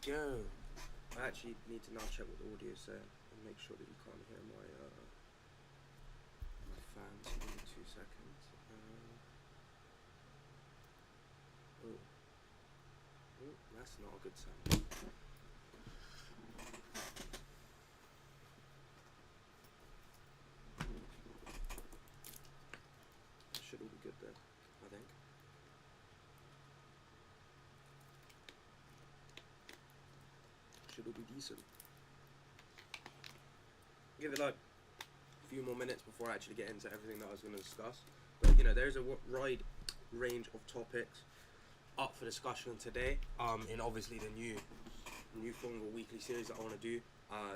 go. I actually need to now check what the audio is saying and make sure that you can't hear my fans. Give me 2 seconds. That's not a good sound. That should all be good there, I think. Should all be decent. Give it like a few more minutes before I actually get into everything that I was going to discuss. But there's a wide range of topics up for discussion today. In obviously the new form of a weekly series that I want to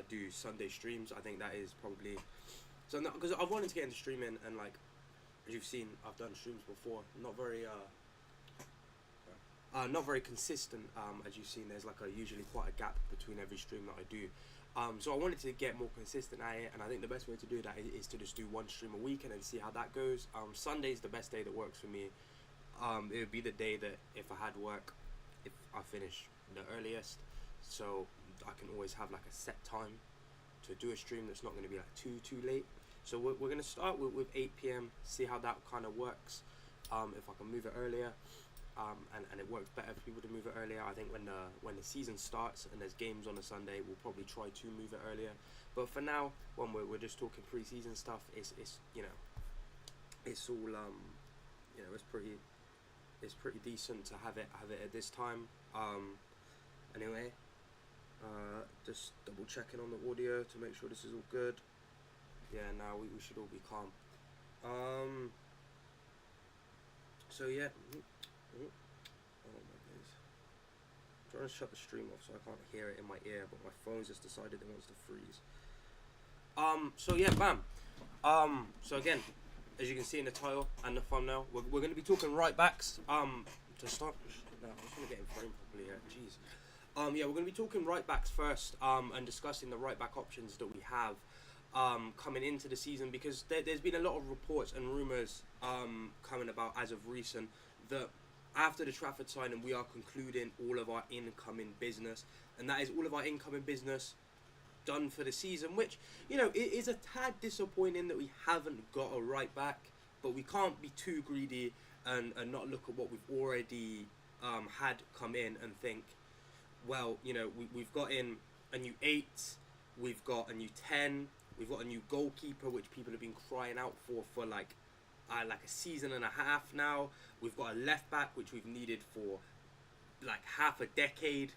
do Sunday streams. I think that is probably so because I've wanted to get into streaming, and like as you've seen, I've done streams before. Not very consistent. As you've seen, there's like usually quite a gap between every stream that I do. So I wanted to get more consistent at it, and I think the best way to do that is to just do one stream a week and then see how that goes. Sunday's the best day that works for me. It would be the day that if I had work, if I finish the earliest, so I can always have like a set time to do a stream that's not going to be like too late. So we're going to start with 8 p.m, see how that kind of works. If I can move it earlier, and it works better for people to move it earlier. I think when the season starts and there's games on a Sunday, we'll probably try to move it earlier. But for now, when we're just talking pre-season stuff, it's all it's pretty decent to have it at this time. Anyway, just double checking on the audio to make sure this is all good. Yeah, now we should all be calm. So yeah. Oh my days. I'm trying to shut the stream off so I can't hear it in my ear, but my phone's just decided it wants to freeze. So yeah, bam. So again, as you can see in the title and the thumbnail, we're going to be talking right backs. To start, no, I'm just going to get in frame properly here. Jeez. Yeah, we're going to be talking right backs first, and discussing the right back options that we have coming into the season, because there's been a lot of reports and rumours coming about as of recent that after the Trafford signing, we are concluding all of our incoming business, and that is all of our incoming business done for the season, which, it is a tad disappointing that we haven't got a right back, but we can't be too greedy and not look at what we've already had come in and think, well, we've got in a new 8, we've got a new 10, we've got a new goalkeeper, which people have been crying out for like a season and a half now. We've got a left back, which we've needed for like half a decade.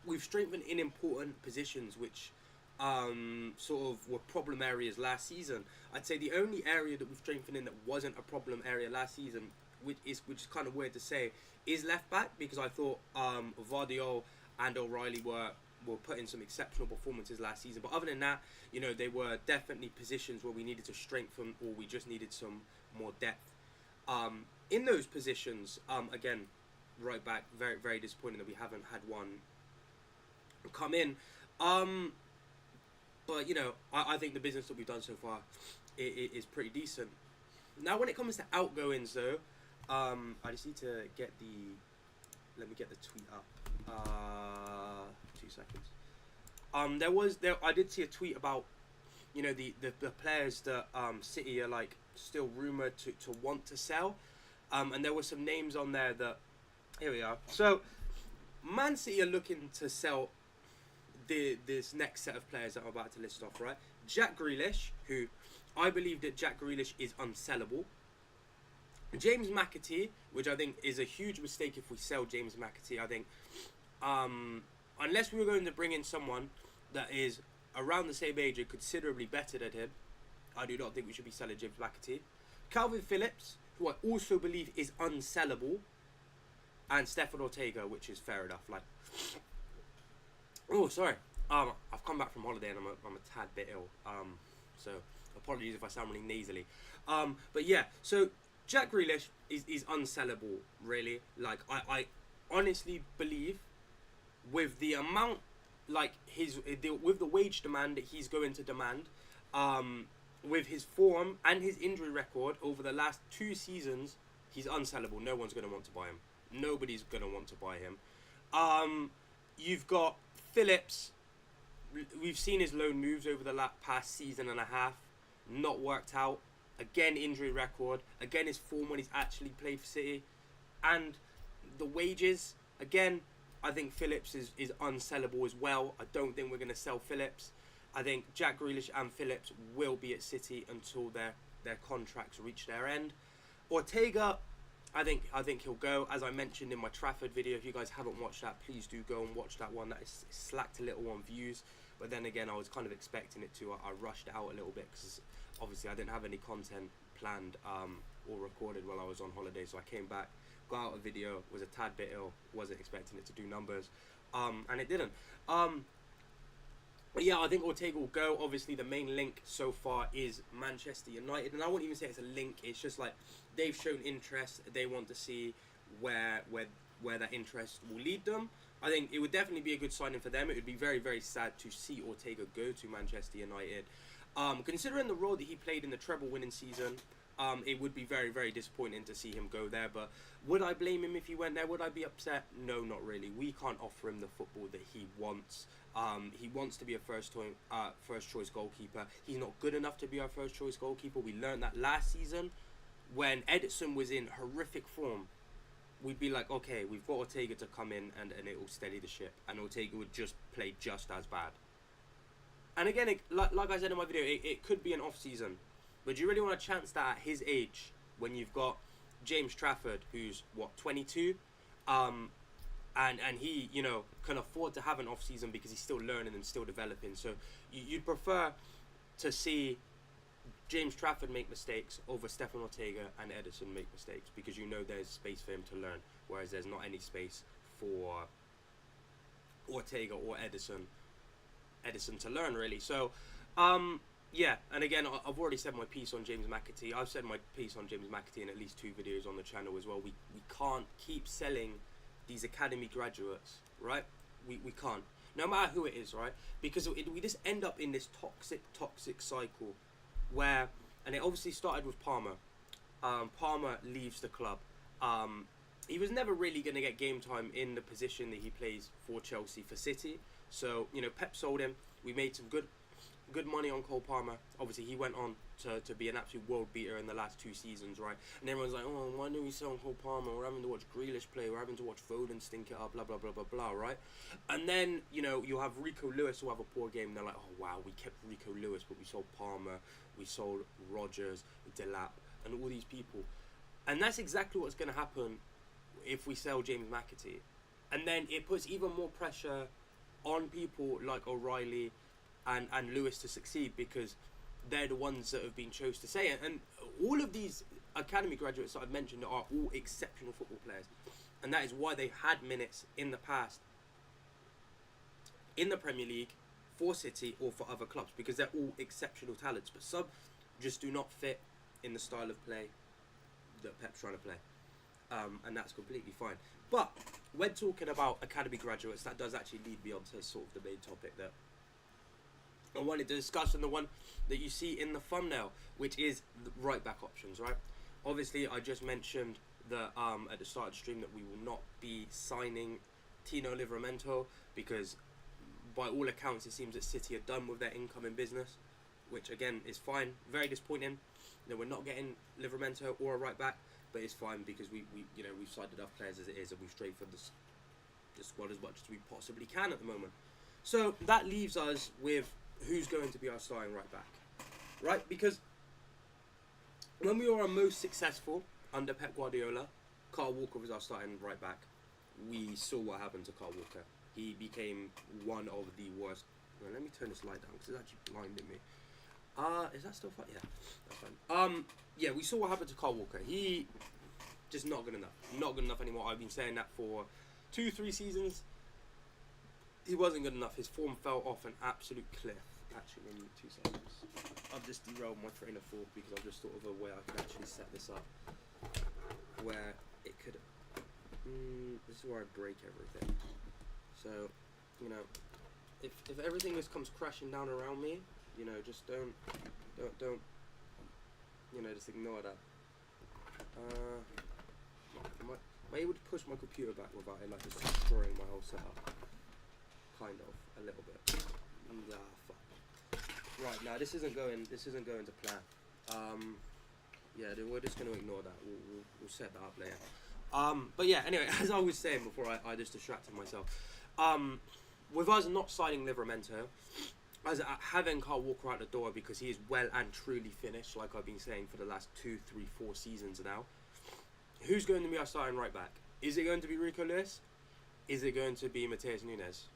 We've strengthened in important positions, which sort of were problem areas last season. I'd say the only area that we've strengthened in that wasn't a problem area last season, which is kind of weird to say, is left back, because I thought Vardiol and O'Reilly were putting some exceptional performances last season. But other than that, they were definitely positions where we needed to strengthen, or we just needed some more depth. In those positions, again, right back, very, very disappointing that we haven't had one come in. But, I think the business that we've done so far is pretty decent. Now, when it comes to outgoings, though, I just need to get let me get the tweet up. 2 seconds. I did see a tweet about, the players that City are like still rumored to want to sell, and there were some names on there that, here we are. So Man City are looking to sell this next set of players that I'm about to list off, right? Jack Grealish, who I believe that Jack Grealish is unsellable. James McAtee, which I think is a huge mistake if we sell James McAtee. I think unless we were going to bring in someone that is around the same age and considerably better than him, I do not think we should be selling James McAtee. Calvin Phillips, who I also believe is unsellable, and Stefan Ortega, which is fair enough. Like, oh, sorry. I've come back from holiday and I'm a tad bit ill. So apologies if I sound really nasally. But yeah, so Jack Grealish is unsellable, really. Like, I honestly believe with the amount, like, with the wage demand that he's going to demand, with his form and his injury record over the last 2 seasons, he's unsellable. No one's going to want to buy him. Nobody's going to want to buy him. You've got Phillips. We've seen his loan moves over the past season and a half. Not worked out. Again, injury record. Again, his form when he's actually played for City. And the wages, again, I think Phillips is unsellable as well. I don't think we're going to sell Phillips. I think Jack Grealish and Phillips will be at City until their contracts reach their end. Ortega, I think he'll go. As I mentioned in my Trafford video, if you guys haven't watched that, please do go and watch that one. That is slacked a little on views. But then again, I was kind of expecting it to. I rushed it out a little bit because obviously I didn't have any content planned or recorded while I was on holiday. So I came back, got out a video, was a tad bit ill, wasn't expecting it to do numbers, and it didn't. But yeah, I think Ortega will go. Obviously, the main link so far is Manchester United, and I wouldn't even say it's a link. It's just like they've shown interest. They want to see where that interest will lead them. I think it would definitely be a good signing for them. It would be very, very sad to see Ortega go to Manchester United. Considering the role that he played in the treble-winning season, it would be very, very disappointing to see him go there. But would I blame him if he went there? Would I be upset? No, not really. We can't offer him the football that he wants. He wants to be a first choice goalkeeper. He's not good enough to be our first choice goalkeeper. We learned that last season when Ederson was in horrific form. We'd be like, okay, we've got Ortega to come in and it will steady the ship. And Ortega would just play just as bad. And again, like I said in my video, it could be an off-season. But do you really want to chance that at his age when you've got James Trafford, who's, 22? And he, can afford to have an off-season because he's still learning and still developing. So you'd prefer to see James Trafford make mistakes over Stefan Ortega and Ederson make mistakes because there's space for him to learn, whereas there's not any space for Ortega or Ederson to learn, really. So, yeah, and again, I've already said my piece on James McAtee. I've said my piece on James McAtee in at least 2 videos on the channel as well. We can't keep selling these academy graduates, right? We can't. No matter who it is, right? Because we just end up in this toxic cycle where, and it obviously started with Palmer. Palmer leaves the club. He was never really going to get game time in the position that he plays for Chelsea, for City. So, Pep sold him. We made some good money on Cole Palmer. Obviously, he went on to be an absolute world beater in the last 2 seasons, right? And everyone's like, oh, why didn't we sell Cole Palmer? We're having to watch Grealish play. We're having to watch Foden stink it up, blah, blah, blah, blah, blah, right? And then, you have Rico Lewis who have a poor game. And they're like, oh, wow, we kept Rico Lewis, but we sold Palmer. We sold Rodgers, Delap, and all these people. And that's exactly what's going to happen if we sell James McAtee. And then it puts even more pressure on people like O'Reilly and Lewis to succeed because they're the ones that have been chose to say it. And all of these academy graduates that I've mentioned are all exceptional football players. And that is why they've had minutes in the past in the Premier League for City or for other clubs because they're all exceptional talents. But some just do not fit in the style of play that Pep's trying to play. And that's completely fine. But when talking about academy graduates, that does actually lead me on to sort of the main topic that I wanted to discuss, and the one that you see in the thumbnail, which is the right back options, right? Obviously, I just mentioned that at the start of the stream that we will not be signing Tino Livramento because by all accounts it seems that City are done with their incoming business, which again is fine. Very disappointing that we're not getting Livramento or a right back, but it's fine because we've signed enough players as it is, and we've strengthened the squad as much as we possibly can at the moment. So that leaves us with who's going to be our starting right back, right? Because when we were our most successful under Pep Guardiola, Carl Walker was our starting right back. We saw what happened to Carl Walker. He became one of the worst. Well, let me turn this light down because it's actually blinding me. Is that still fine? Yeah, that's fine. Yeah, we saw what happened to Carl Walker. He just not good enough. Not good enough anymore. I've been saying that for 2-3 seasons. He wasn't good enough. His form fell off an absolute cliff. Actually, in 2 seconds. I've just derailed my train of thought because I've just thought of a way I could actually set this up where it could. This is where I break everything. So, if everything just comes crashing down around me, just don't, just ignore that. Am I able to push my computer back without it like just destroying my whole setup? Kind of, a little bit. Nah, fuck. Right, now this isn't going to plan. Yeah, we're just going to ignore that. We'll set that up later. But yeah, anyway, as I was saying before, I just distracted myself. With us not signing Livramento, as having Carl Walker out the door because he is well and truly finished, like I've been saying for the last 2, 3, 4 seasons now. Who's going to be our starting right back? Is it going to be Rico Lewis? Is it going to be Mateus Nunes?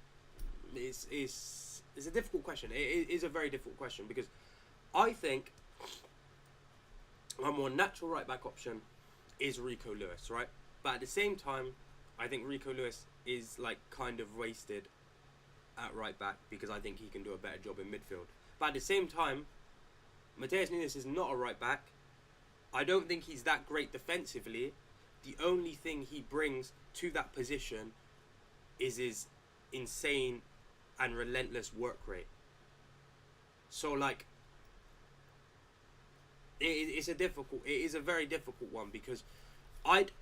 It's a difficult question. It is a very difficult question because I think a more natural right back option is Rico Lewis, right? But at the same time, I think Rico Lewis is like kind of wasted at right back because I think he can do a better job in midfield. But at the same time, Mateus Nunes is not a right back. I don't think he's that great defensively. The only thing he brings to that position is his insane and relentless work rate. So like, it is a very difficult one because I'd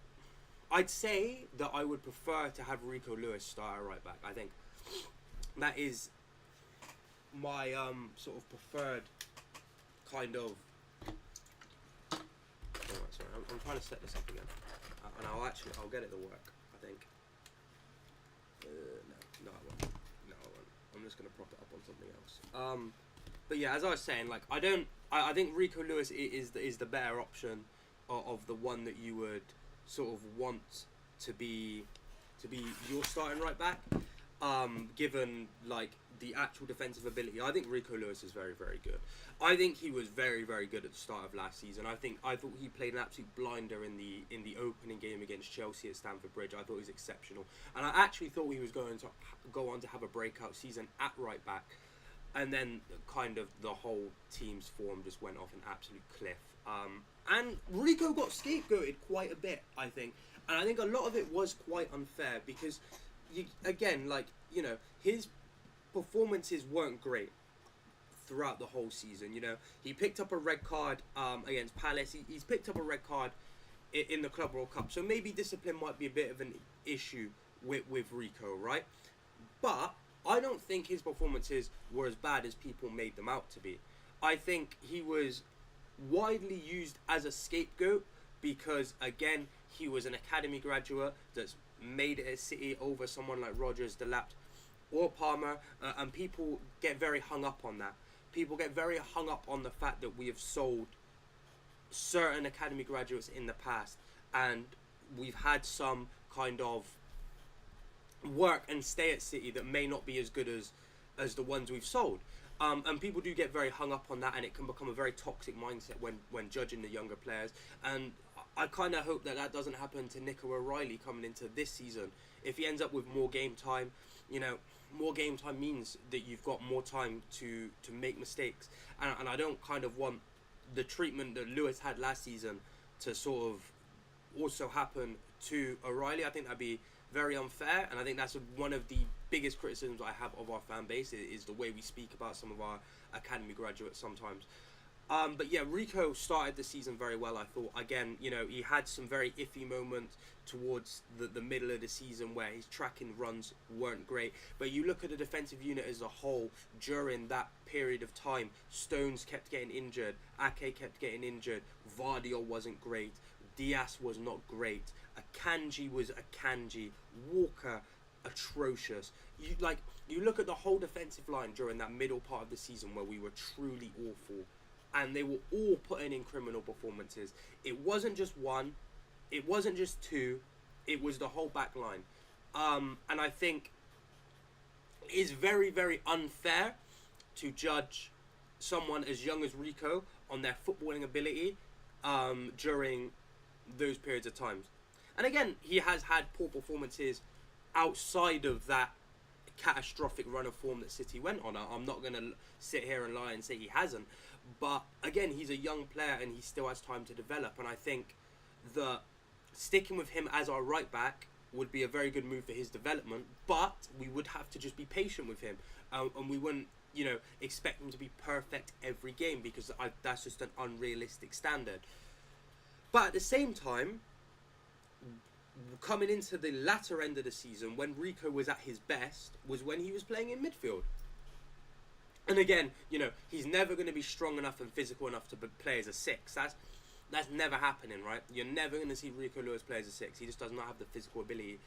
say that I would prefer to have Rico Lewis start at right back. I think that is my sort of preferred kind of. Oh, sorry, I'm trying to set this up again, and I'll get it to work. I think. No, I won't. No, I won't. I'm just gonna prop it up on something else. But yeah, as I was saying, like I think Rico Lewis is the better option of the one that you would sort of want to be your starting right back. Given like the actual defensive ability, I think Rico Lewis is very, very good. I think he was very, very good at the start of last season. I thought he played an absolute blinder in the opening game against Chelsea at Stamford Bridge. I thought he was exceptional, and I actually thought he was going to go on to have a breakout season at right back. And then kind of the whole team's form just went off an absolute cliff. And Rico got scapegoated quite a bit, I think. And I think a lot of it was quite unfair because, his performances weren't great throughout the whole season. You know, he picked up a red card against Palace. He's picked up a red card in the Club World Cup. So maybe discipline might be a bit of an issue with Rico, right? But I don't think his performances were as bad as people made them out to be. I think he was widely used as a scapegoat because, again, he was an academy graduate that's made it at City over someone like Rodgers, Delap, or Palmer, and people get very hung up on that. People get very hung up on the fact that we have sold certain academy graduates in the past, and we've had some kind of work and stay at City that may not be as good as the ones we've sold. And people do get very hung up on that, and it can become a very toxic mindset when judging the younger players. And I kind of hope that doesn't happen to Nico O'Reilly coming into this season. If he ends up with more game time, more game time means that you've got more time to make mistakes. And I don't kind of want the treatment that Lewis had last season to sort of also happen to O'Reilly. I think that'd be very unfair, and I think that's one of the biggest criticisms I have of our fan base is the way we speak about some of our academy graduates sometimes. But yeah, Rico started the season very well, I thought. Again, he had some very iffy moments towards the middle of the season where his tracking runs weren't great. But you look at the defensive unit as a whole during that period of time. Stones kept getting injured. Ake kept getting injured. Vardy wasn't great. Diaz was not great. Akanji was Akanji. Walker, atrocious. You look at the whole defensive line during that middle part of the season where we were truly awful, and they were all putting in criminal performances. It wasn't just one, it wasn't just two, it was the whole back line. And I think it is very, very unfair to judge someone as young as Rico on their footballing ability during those periods of times. And again, he has had poor performances outside of that catastrophic run of form that City went on. I'm not going to sit here and lie and say he hasn't. But again, he's a young player and he still has time to develop. And I think that sticking with him as our right back would be a very good move for his development. But we would have to just be patient with him. And we wouldn't, expect him to be perfect every game because that's just an unrealistic standard. But at the same time, coming into the latter end of the season, when Rico was at his best, was when he was playing in midfield. And again, you know, he's never going to be strong enough and physical enough to play as a 6. That's never happening, right? You're never going to see Rico Lewis play as a 6. He just does not have the physical ability.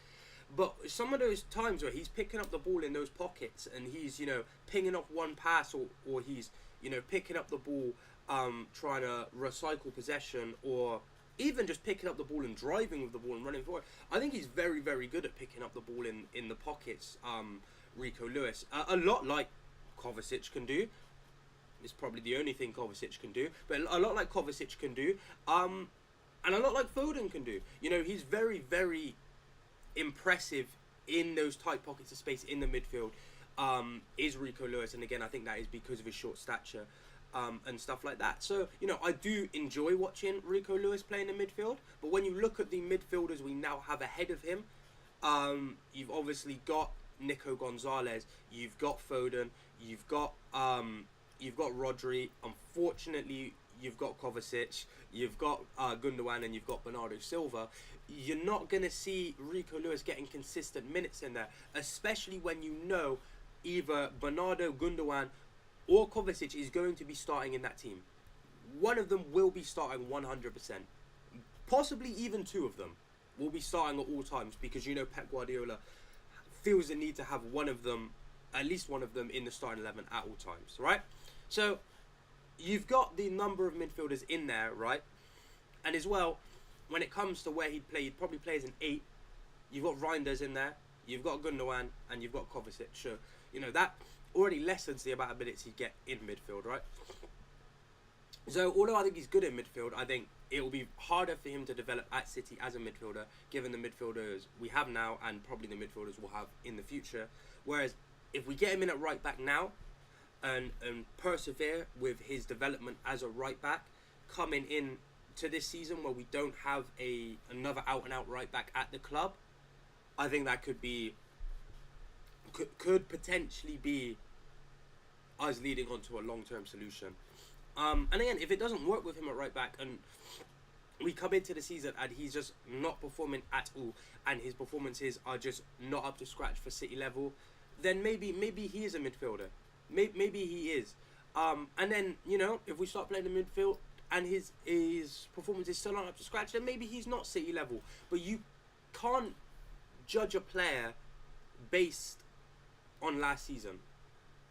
But some of those times where he's picking up the ball in those pockets and he's, you know, pinging off one pass, or he's, you know, picking up the ball, trying to recycle possession, or even just picking up the ball and driving with the ball and running forward. I think he's very, very good at picking up the ball in the pockets, Rico Lewis. A lot like Kovacic can do. It's probably the only thing Kovacic can do, but a lot like Kovacic can do, and a lot like Foden can do. You know, he's very, very impressive in those tight pockets of space in the midfield, is Rico Lewis. And again, I think that is because of his short stature, and stuff like that. So, you know, I do enjoy watching Rico Lewis play in the midfield, but when you look at the midfielders we now have ahead of him, you've obviously got Nico Gonzalez, you've got Foden, you've got Rodri. Unfortunately, you've got Kovacic, you've got Gundogan, and you've got Bernardo Silva. You're not going to see Rico Lewis getting consistent minutes in there, especially when you know either Bernardo, Gundogan, or Kovacic is going to be starting in that team. One of them will be starting 100%. Possibly even two of them will be starting at all times, because you know Pep Guardiola feels the need to have one of them, at least one of them, in the starting 11 at all times, right? So you've got the number of midfielders in there, right? And as well, when it comes to where he'd play, he'd probably play as an 8. You've got Reinders in there, you've got Gundogan, and you've got Kovacic. So, you know, that already lessens the amount of minutes he'd get in midfield, right? So, although I think he's good in midfield, I think it will be harder for him to develop at City as a midfielder, given the midfielders we have now and probably the midfielders we'll have in the future. Whereas, if we get him in at right back now and persevere with his development as a right back, coming in to this season where we don't have another out-and-out right back at the club, I think that could potentially be us leading on to a long-term solution. And again, if it doesn't work with him at right back and we come into the season and he's just not performing at all and his performances are just not up to scratch for City level, then maybe he is a midfielder. Maybe he is. And then, you know, if we start playing the midfield and his performance is still not up to scratch, then maybe he's not City level. But you can't judge a player based on last season.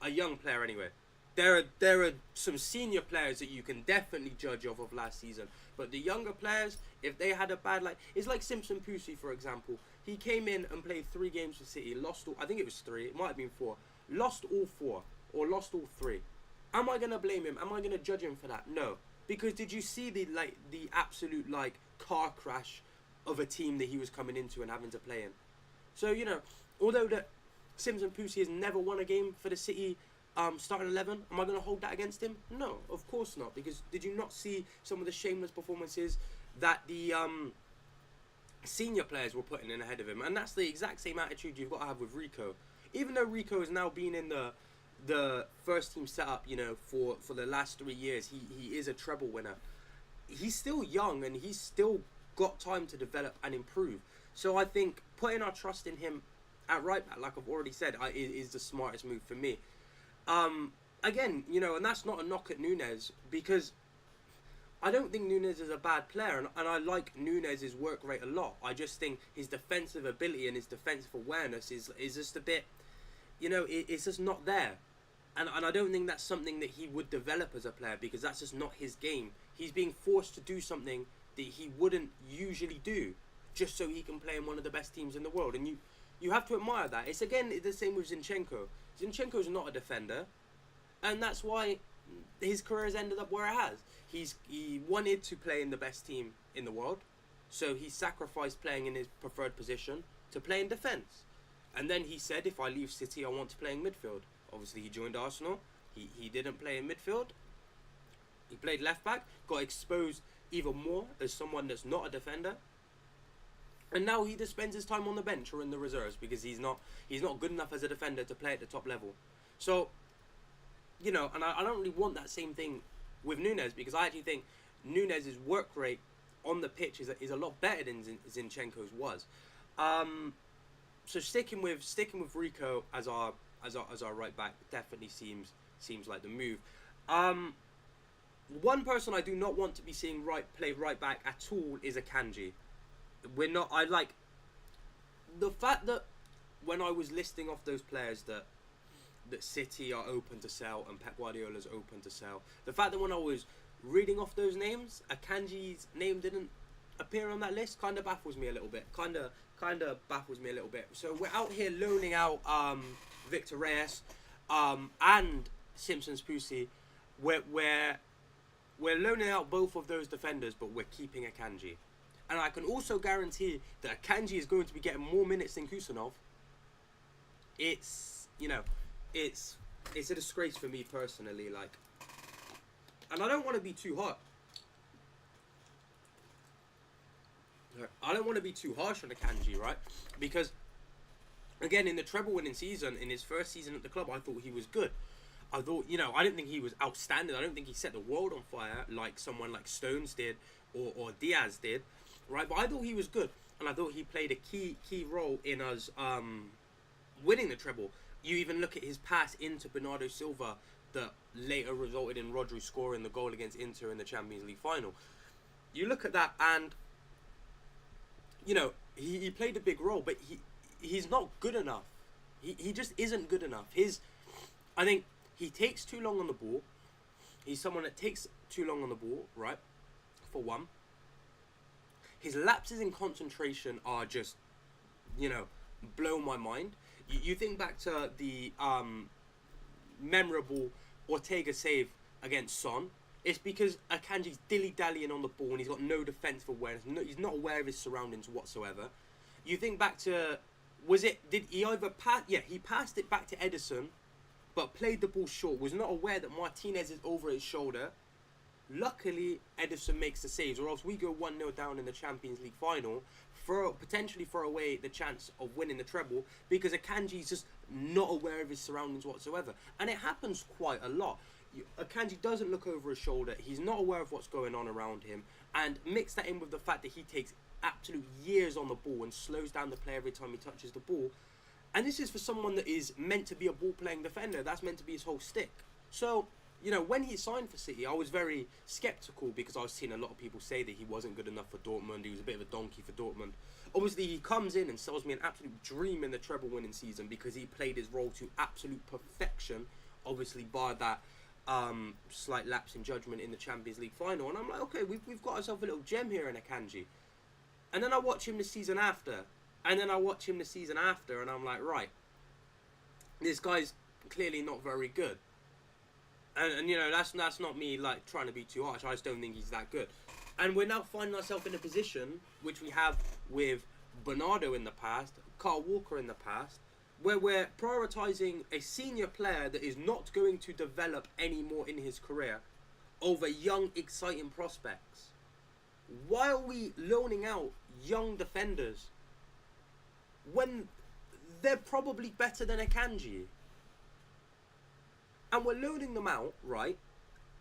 A young player anyway. There are some senior players that you can definitely judge off of last season. But the younger players, if they had a bad, it's like Simpson Pucci, for example. He came in and played 3 games for City, lost all, I think it was 3, it might have been 4. Lost all 4, or lost all 3. Am I going to blame him? Am I going to judge him for that? No. Because did you see the absolute, car crash of a team that he was coming into and having to play in? So, you know, although that Simpson Pucci has never won a game for the City starting 11, am I going to hold that against him? No, of course not. Because did you not see some of the shameless performances that the senior players were putting in ahead of him? And that's the exact same attitude you've got to have with Rico. Even though Rico has now been in the first team setup, you know, for the last 3 years, he is a treble winner. He's still young and he's still got time to develop and improve. So I think putting our trust in him at right back, like I've already said, is the smartest move for me. Again, you know, and that's not a knock at Nunes, because I don't think Nunes is a bad player, and I like Nunes' work rate a lot. I just think his defensive ability and his defensive awareness is just a bit, you know, it's just not there. And I don't think that's something that he would develop as a player, because that's just not his game. He's being forced to do something that he wouldn't usually do, just so he can play in one of the best teams in the world. And you have to admire that. It's again the same with Zinchenko. Zinchenko's not a defender, and that's why his career has ended up where it has. He wanted to play in the best team in the world, so he sacrificed playing in his preferred position to play in defence. And then he said, if I leave City, I want to play in midfield. Obviously, he joined Arsenal. He didn't play in midfield. He played left back, got exposed even more as someone that's not a defender. And now he just spends his time on the bench or in the reserves, because he's not good enough as a defender to play at the top level. So, you know, and I don't really want that same thing with Nunes, because I actually think Nunes' work rate on the pitch is a lot better than Zinchenko's was. So sticking with Rico as our right back definitely seems like the move. One person I do not want to be seeing play right back at all is Akanji. We're not. I like the fact that when I was listing off those players that City are open to sell and Pep Guardiola's open to sell, the fact that when I was reading off those names, Akanji's name didn't appear on that list kind of baffles me a little bit. Kind of baffles me a little bit. So we're out here loaning out Victor Reyes and Simpsons Pussy. We're loaning out both of those defenders, but we're keeping Akanji. And I can also guarantee that Akanji is going to be getting more minutes than Kusanov. It's a disgrace for me personally, like, and I don't want to be too hot. I don't want to be too harsh on Akanji, right? Because, again, in the treble-winning season, in his first season at the club, I thought he was good. I thought, I didn't think he was outstanding. I don't think he set the world on fire like someone like Stones did or Diaz did, right? But I thought he was good, and I thought he played a key role in us winning the treble. You even look at his pass into Bernardo Silva that later resulted in Rodri scoring the goal against Inter in the Champions League final. You look at that and, he played a big role, but he's not good enough. He just isn't good enough. I think he takes too long on the ball. He's someone that takes too long on the ball, right? For one. His lapses in concentration are just, blow my mind. You think back to the memorable Ortega save against Son. It's because Akanji's dilly-dallying on the ball and he's got no defensive awareness. He's not aware of his surroundings whatsoever. You think back to, did he either pass? Yeah, he passed it back to Edison, but played the ball short. Was not aware that Martinez is over his shoulder. Luckily, Edison makes the saves, or else we go 1-0 down in the Champions League final, potentially throw away the chance of winning the treble, because Akanji's just not aware of his surroundings whatsoever. And it happens quite a lot. Akanji doesn't look over his shoulder. He's not aware of what's going on around him. And mix that in with the fact that he takes absolute years on the ball and slows down the play every time he touches the ball. And this is for someone that is meant to be a ball-playing defender. That's meant to be his whole stick. So, when he signed for City, I was very sceptical because I was seeing a lot of people say that he wasn't good enough for Dortmund. He was a bit of a donkey for Dortmund. Obviously, he comes in and sells me an absolute dream in the treble-winning season because he played his role to absolute perfection, obviously by that slight lapse in judgment in the Champions League final. And I'm like, okay, we've got ourselves a little gem here in Akanji. And then I watch him the season after. And I'm like, right, this guy's clearly not very good. And that's not me like trying to be too harsh. I just don't think he's that good. And we're now finding ourselves in a position which we have with Bernardo in the past, Carl Walker in the past, where we're prioritising a senior player that is not going to develop any more in his career over young, exciting prospects. Why are we loaning out young defenders when they're probably better than Akanji? And we're loading them out, right?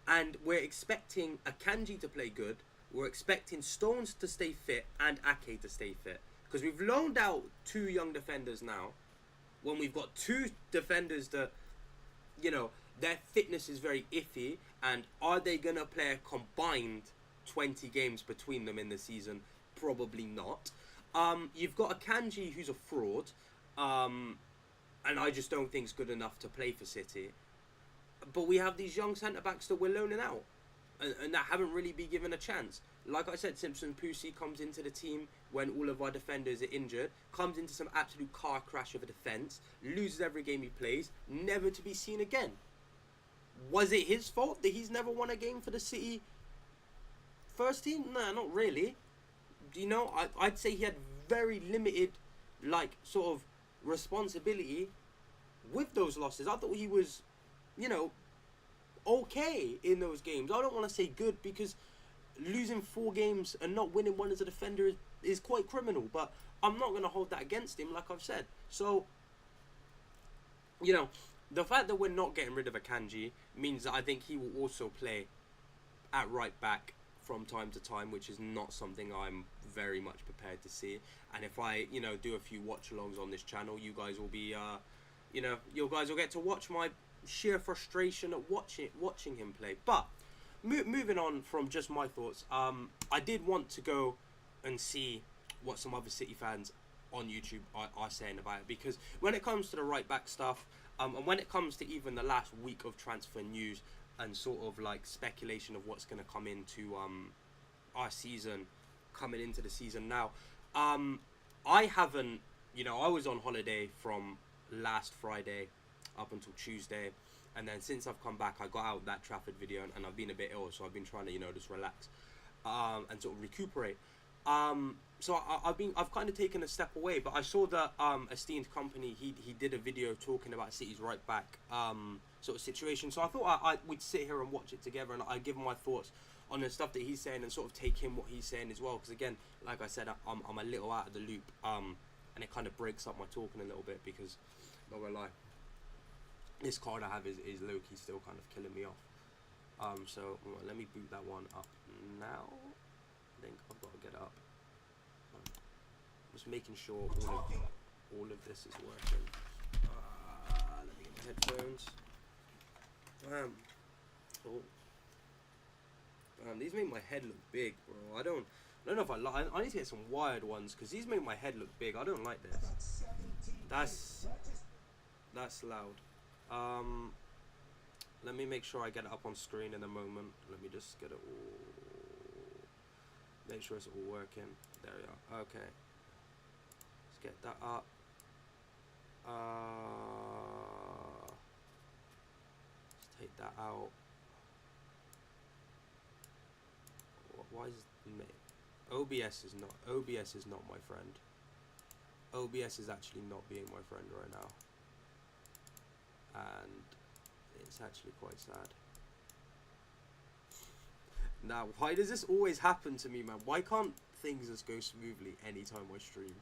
And we're expecting Akanji to play good. We're expecting Stones to stay fit and Ake to stay fit. Because we've loaned out 2 young defenders now. When we've got 2 defenders that, their fitness is very iffy. And are they going to play a combined 20 games between them in the season? Probably not. You've got Akanji, who's a fraud. And I just don't think is good enough to play for City. But we have these young centre-backs that we're loaning out. And that haven't really been given a chance. Like I said, Simpson Pussy comes into the team when all of our defenders are injured. Comes into some absolute car crash of a defence. Loses every game he plays. Never to be seen again. Was it his fault that he's never won a game for the City first team? No, not really. I'd say he had very limited, sort of responsibility with those losses. I thought he was, okay in those games. I don't want to say good because losing 4 games and not winning one as a defender is quite criminal, but I'm not going to hold that against him, like I've said. So, the fact that we're not getting rid of Akanji means that I think he will also play at right back from time to time, which is not something I'm very much prepared to see. And if I, do a few watch-alongs on this channel, you guys will be, you guys will get to watch my sheer frustration at watching him play. But moving on from just my thoughts, I did want to go and see what some other City fans on YouTube are saying about it, because when it comes to the right back stuff, and when it comes to even the last week of transfer news and sort of like speculation of what's going to come into our season, coming into the season now, I haven't, I was on holiday from last Friday up until Tuesday, and then since I've come back, I got out that Trafford video, and I've been a bit ill, so I've been trying to, just relax and sort of recuperate. So I've kind of taken a step away, but I saw that esteemed company, he did a video talking about City's right back sort of situation. So I thought we'd sit here and watch it together, and I'd give him my thoughts on the stuff that he's saying and sort of take in what he's saying as well. Because again, like I said, I'm a little out of the loop, and it kind of breaks up my talking a little bit, because not gonna lie, this card I have is low-key still kind of killing me off. So let me boot that one up now. I think I've got to get it up. Just making sure all of this is working. Let me get my headphones. These make my head look big, bro. I don't know if I need to get some wired ones, because these make my head look big. I don't like this. That's loud. Let me make sure I get it up on screen in a moment. Let me just get it all. Make sure it's all working. There we are. Okay. Let's get that up. Let's take that out. Why is it? OBS is not my friend. OBS is actually not being my friend right now, and it's actually quite sad. Now, why does this always happen to me, man? Why can't things just go smoothly anytime I stream?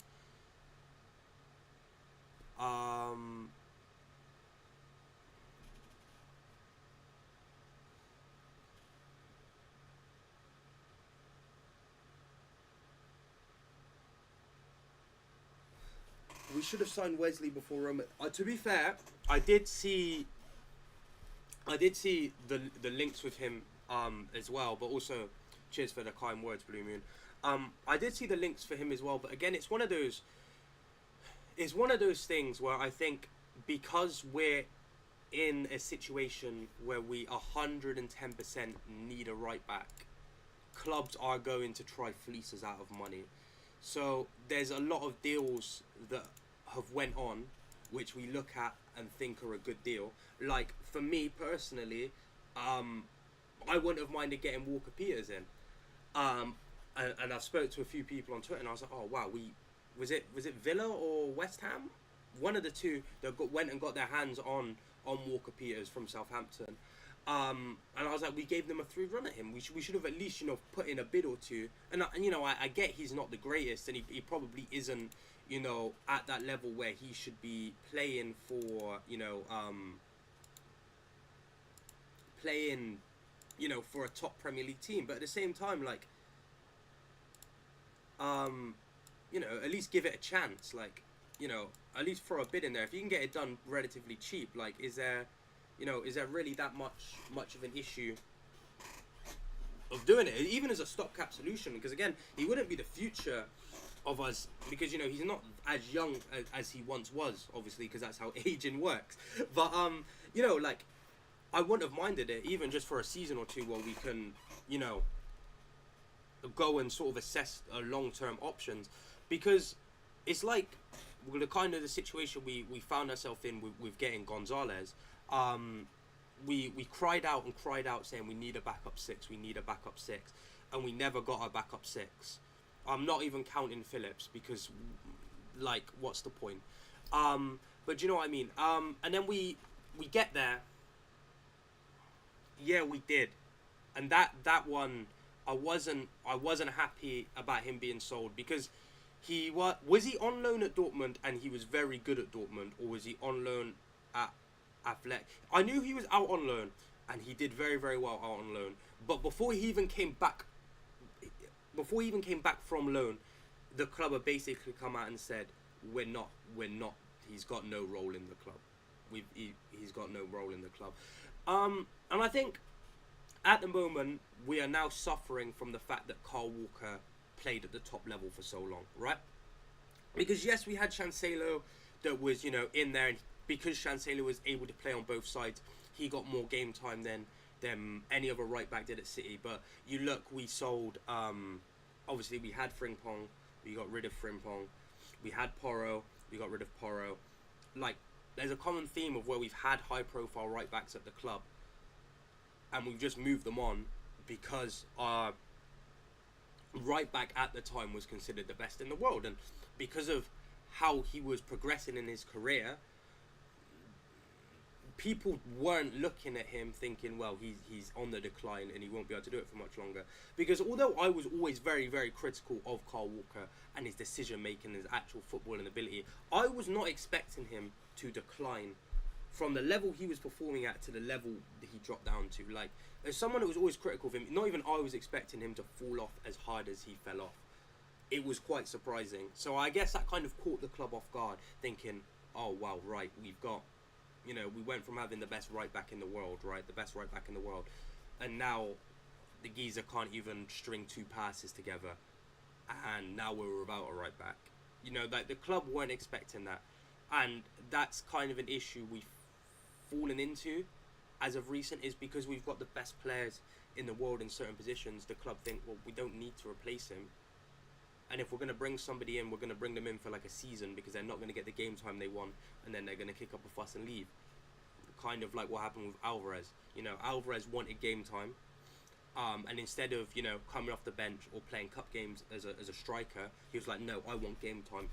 We should have signed Wesley before Roma. To be fair, I did see the links with him as well, but also cheers for the kind words, Blue Moon. I did see the links for him as well, but again, it's one of those things where I think, because we're in a situation where we 110% need a right back, clubs are going to try fleece us out of money. So there's a lot of deals that have went on which we look at and think are a good deal. Like, for me personally, I wouldn't have minded getting Walker Peters in. And I've spoke to a few people on Twitter, and I was like, oh wow, was it Villa or West Ham? One of the two that went and got their hands on Walker Peters from Southampton. And I was like, we gave them a free run at him. We should have at least, put in a bid or two. And I get he's not the greatest, and he probably isn't, at that level where he should be playing for, for a top Premier League team. But at the same time, like, at least give it a chance. Like, at least throw a bid in there. If you can get it done relatively cheap, like, is there really that much of an issue of doing it, even as a stopgap solution? Because again, he wouldn't be the future of us, because he's not as young as he once was, obviously, because that's how aging works. But like, I wouldn't have minded it, even just for a season or two, where we can go and sort of assess long-term options, because it's like the kind of the situation we found ourselves in with getting Gonzalez. We cried out saying we need a backup six, and we never got a backup six. I'm not even counting Phillips, because, like, what's the point? But you know what I mean? And then we get there. Yeah, we did. And that one, I wasn't happy about him being sold, because was he on loan at Dortmund and he was very good at Dortmund, or was he on loan at Athletic? I knew he was out on loan, and he did very, very well out on loan. But before he even came back before he even came back from loan, the club have basically come out and said, we're not. He's got no role in the club. He's got no role in the club. And I think at the moment we are now suffering from the fact that Carl Walker played at the top level for so long, right? Because yes, we had Cancelo that was, you know, in there, and because Cancelo was able to play on both sides, he got more game time than any other right back did at City. But you look, we sold. Obviously, we had Frimpong, we got rid of Frimpong. We had Porro, we got rid of Porro. Like, there's a common theme of where we've had high-profile right backs at the club, and we've just moved them on because our right back at the time was considered the best in the world, and because of how he was progressing in his career, people weren't looking at him thinking, well, he's on the decline and he won't be able to do it for much longer. Because although I was always very, very critical of Carl Walker and his decision making, his actual footballing ability, I was not expecting him to decline from the level he was performing at to the level that he dropped down to. Like, as someone who was always critical of him, not even I was expecting him to fall off as hard as he fell off. It was quite surprising. So I guess that kind of caught the club off guard, thinking, oh wow, right, we've got, you know, we went from having the best right back in the world, right, the best right back in the world, and now the geezer can't even string two passes together, and now we're without a right back. You know, like, the club weren't expecting that, and that's kind of an issue we've fallen into as of recent, is because we've got the best players in the world in certain positions. The club think, well, we don't need to replace him, and if we're going to bring somebody in, we're going to bring them in for like a season because they're not going to get the game time they want, and then they're going to kick up a fuss and leave. Kind of like what happened with Alvarez. You know, Alvarez wanted game time, and instead of, you know, coming off the bench or playing cup games as a striker, he was like, no, I want game time.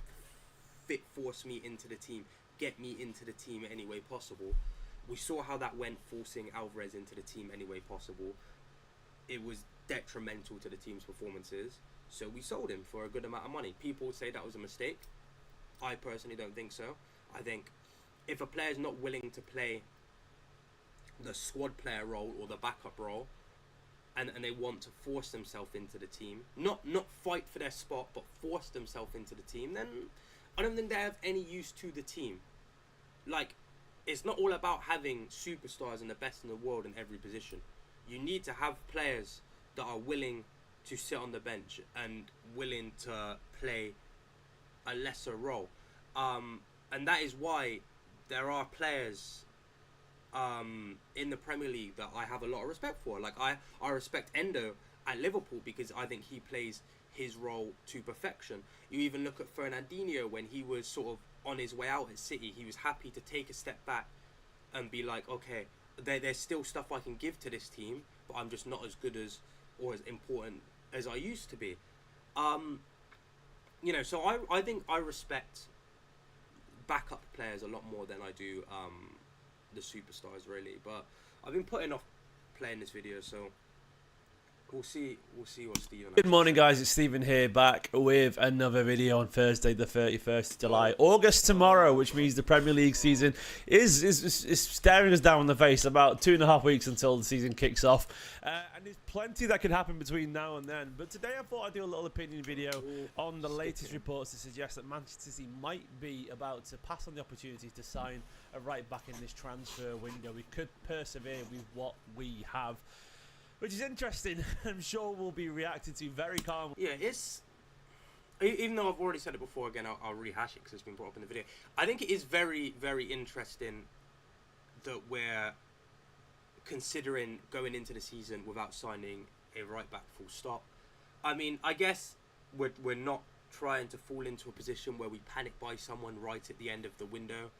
Force me into the team. Get me into the team any way possible. We saw how that went, forcing Alvarez into the team any way possible. It was detrimental to the team's performances. So we sold him for a good amount of money. People say that was a mistake. I personally don't think so. I think if a player is not willing to play the squad player role or the backup role, and they want to force themselves into the team, not fight for their spot, but force themselves into the team, then I don't think they have any use to the team. Like, it's not all about having superstars and the best in the world in every position. You need to have players that are willing to sit on the bench and willing to play a lesser role. And that is why there are players in the Premier League that I have a lot of respect for. Like, I respect Endo at Liverpool because I think he plays his role to perfection. You even look at Fernandinho when he was sort of on his way out at City. He was happy to take a step back and be like, okay, there's still stuff I can give to this team, but I'm just not as good as or as important as I used to be. You know, so I think I respect backup players a lot more than I do the superstars, really. But I've been putting off playing this video, so we'll see what Stephen. Good morning, guys. It's Stephen here, back with another video on Thursday, the 31st of July. August tomorrow, which means the Premier League season is staring us down in the face. About 2.5 weeks until the season kicks off, and there's plenty that could happen between now and then. But today I thought I'd do a little opinion video on the latest reports that suggest that Manchester City might be about to pass on the opportunity to sign a right back in this transfer window. We could persevere with what we have, which is interesting. I'm sure we'll be reacting to very calmly. Yeah, it's... Even though I've already said it before, again, I'll rehash it because it's been brought up in the video. I think it is very, very interesting that we're considering going into the season without signing a right back full stop. I mean, I guess we're not trying to fall into a position where we panic buy someone right at the end of the window.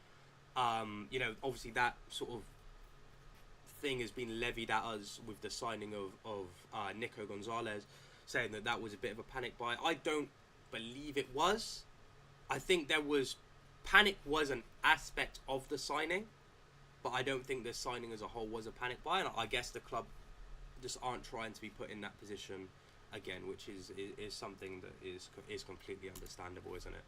You know, obviously that sort of thing has been levied at us with the signing of Nico Gonzalez, saying that was a bit of a panic buy. I don't believe it was. I think panic was an aspect of the signing, but I don't think the signing as a whole was a panic buy, and I guess the club just aren't trying to be put in that position again, which is something that is completely understandable, isn't it?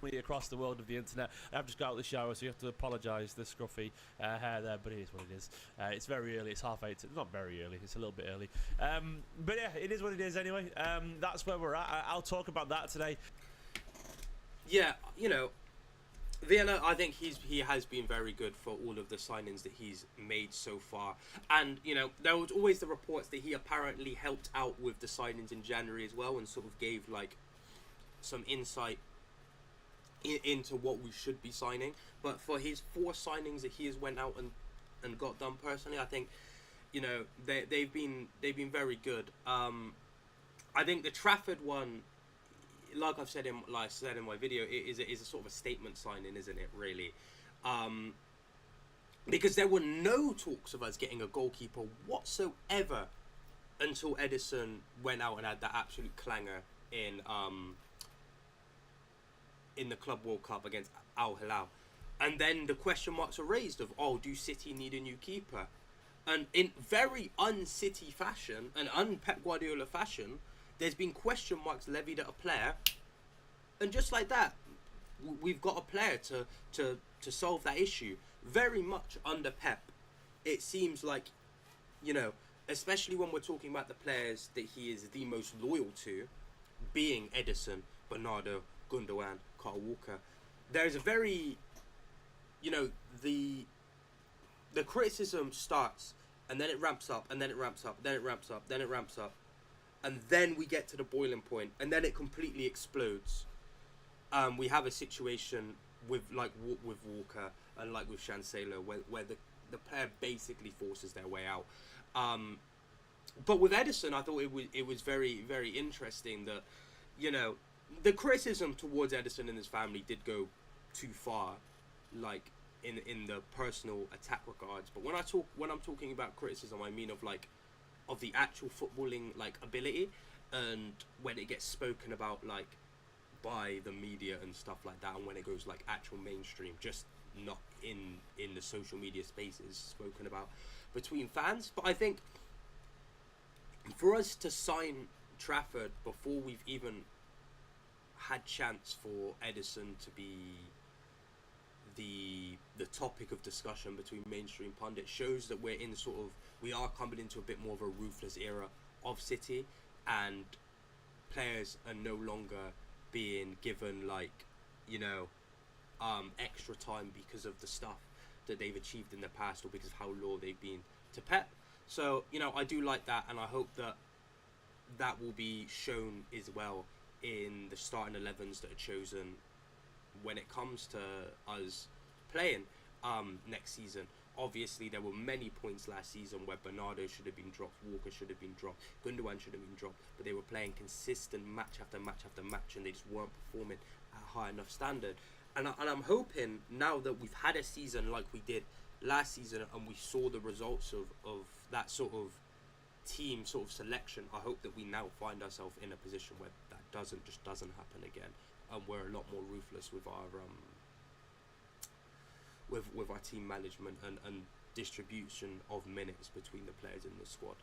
across the world of the internet. I've just got out of the shower, so you have to apologise the scruffy hair there, but it is what it is. It's very early, it's 8:30. It's not very early, it's a little bit early. But yeah, it is what it is anyway. That's where we're at. I'll talk about that today. Yeah, you know, Vienna, I think he has been very good for all of the signings that he's made so far. And, you know, there was always the reports that he apparently helped out with the signings in January as well and sort of gave, like, some insight into what we should be signing. But for his 4 signings that he has went out and got done personally, I think, you know, they've been very good. I think the Trafford one, like I said in my video, it is a sort of a statement signing, isn't it? Really, because there were no talks of us getting a goalkeeper whatsoever until Edison went out and had that absolute clanger in the Club World Cup against Al Hilal, and then the question marks are raised of, oh, do City need a new keeper? And in very un-City fashion and un-Pep Guardiola fashion, there's been question marks levied at a player, and just like that, we've got a player to solve that issue. Very much under Pep, it seems like, you know, especially when we're talking about the players that he is the most loyal to, being Edison, Bernardo, Gundogan, Carl Walker, there's a very, you know, the criticism starts, and then it ramps up, and then it ramps up, then it ramps up, then it ramps up, and then we get to the boiling point, and then it completely explodes. We have a situation with Walker and like with Chancelo where the player basically forces their way out. But with Edison, I thought it was very, very interesting that, you know, the criticism towards Edison and his family did go too far, like in the personal attack regards. But when I'm talking about criticism, I mean of the actual footballing like ability, and when it gets spoken about like by the media and stuff like that, and when it goes like actual mainstream, just not in the social media spaces spoken about between fans. But I think for us to sign Trafford before we've even had chance for Edison to be the topic of discussion between mainstream pundits shows that we are coming into a bit more of a ruthless era of City, and players are no longer being given like, you know, extra time because of the stuff that they've achieved in the past or because of how loyal they've been to Pep. So, you know, I do like that, and I hope that will be shown as well in the starting 11s that are chosen when it comes to us playing next season. Obviously, there were many points last season where Bernardo should have been dropped, Walker should have been dropped, Gundogan should have been dropped, but they were playing consistent match after match after match, and they just weren't performing at a high enough standard. And I'm hoping now that we've had a season like we did last season, and we saw the results of that sort of team sort of selection, I hope that we now find ourselves in a position where that doesn't happen again, and we're a lot more ruthless with our with our team management and distribution of minutes between the players in the squad.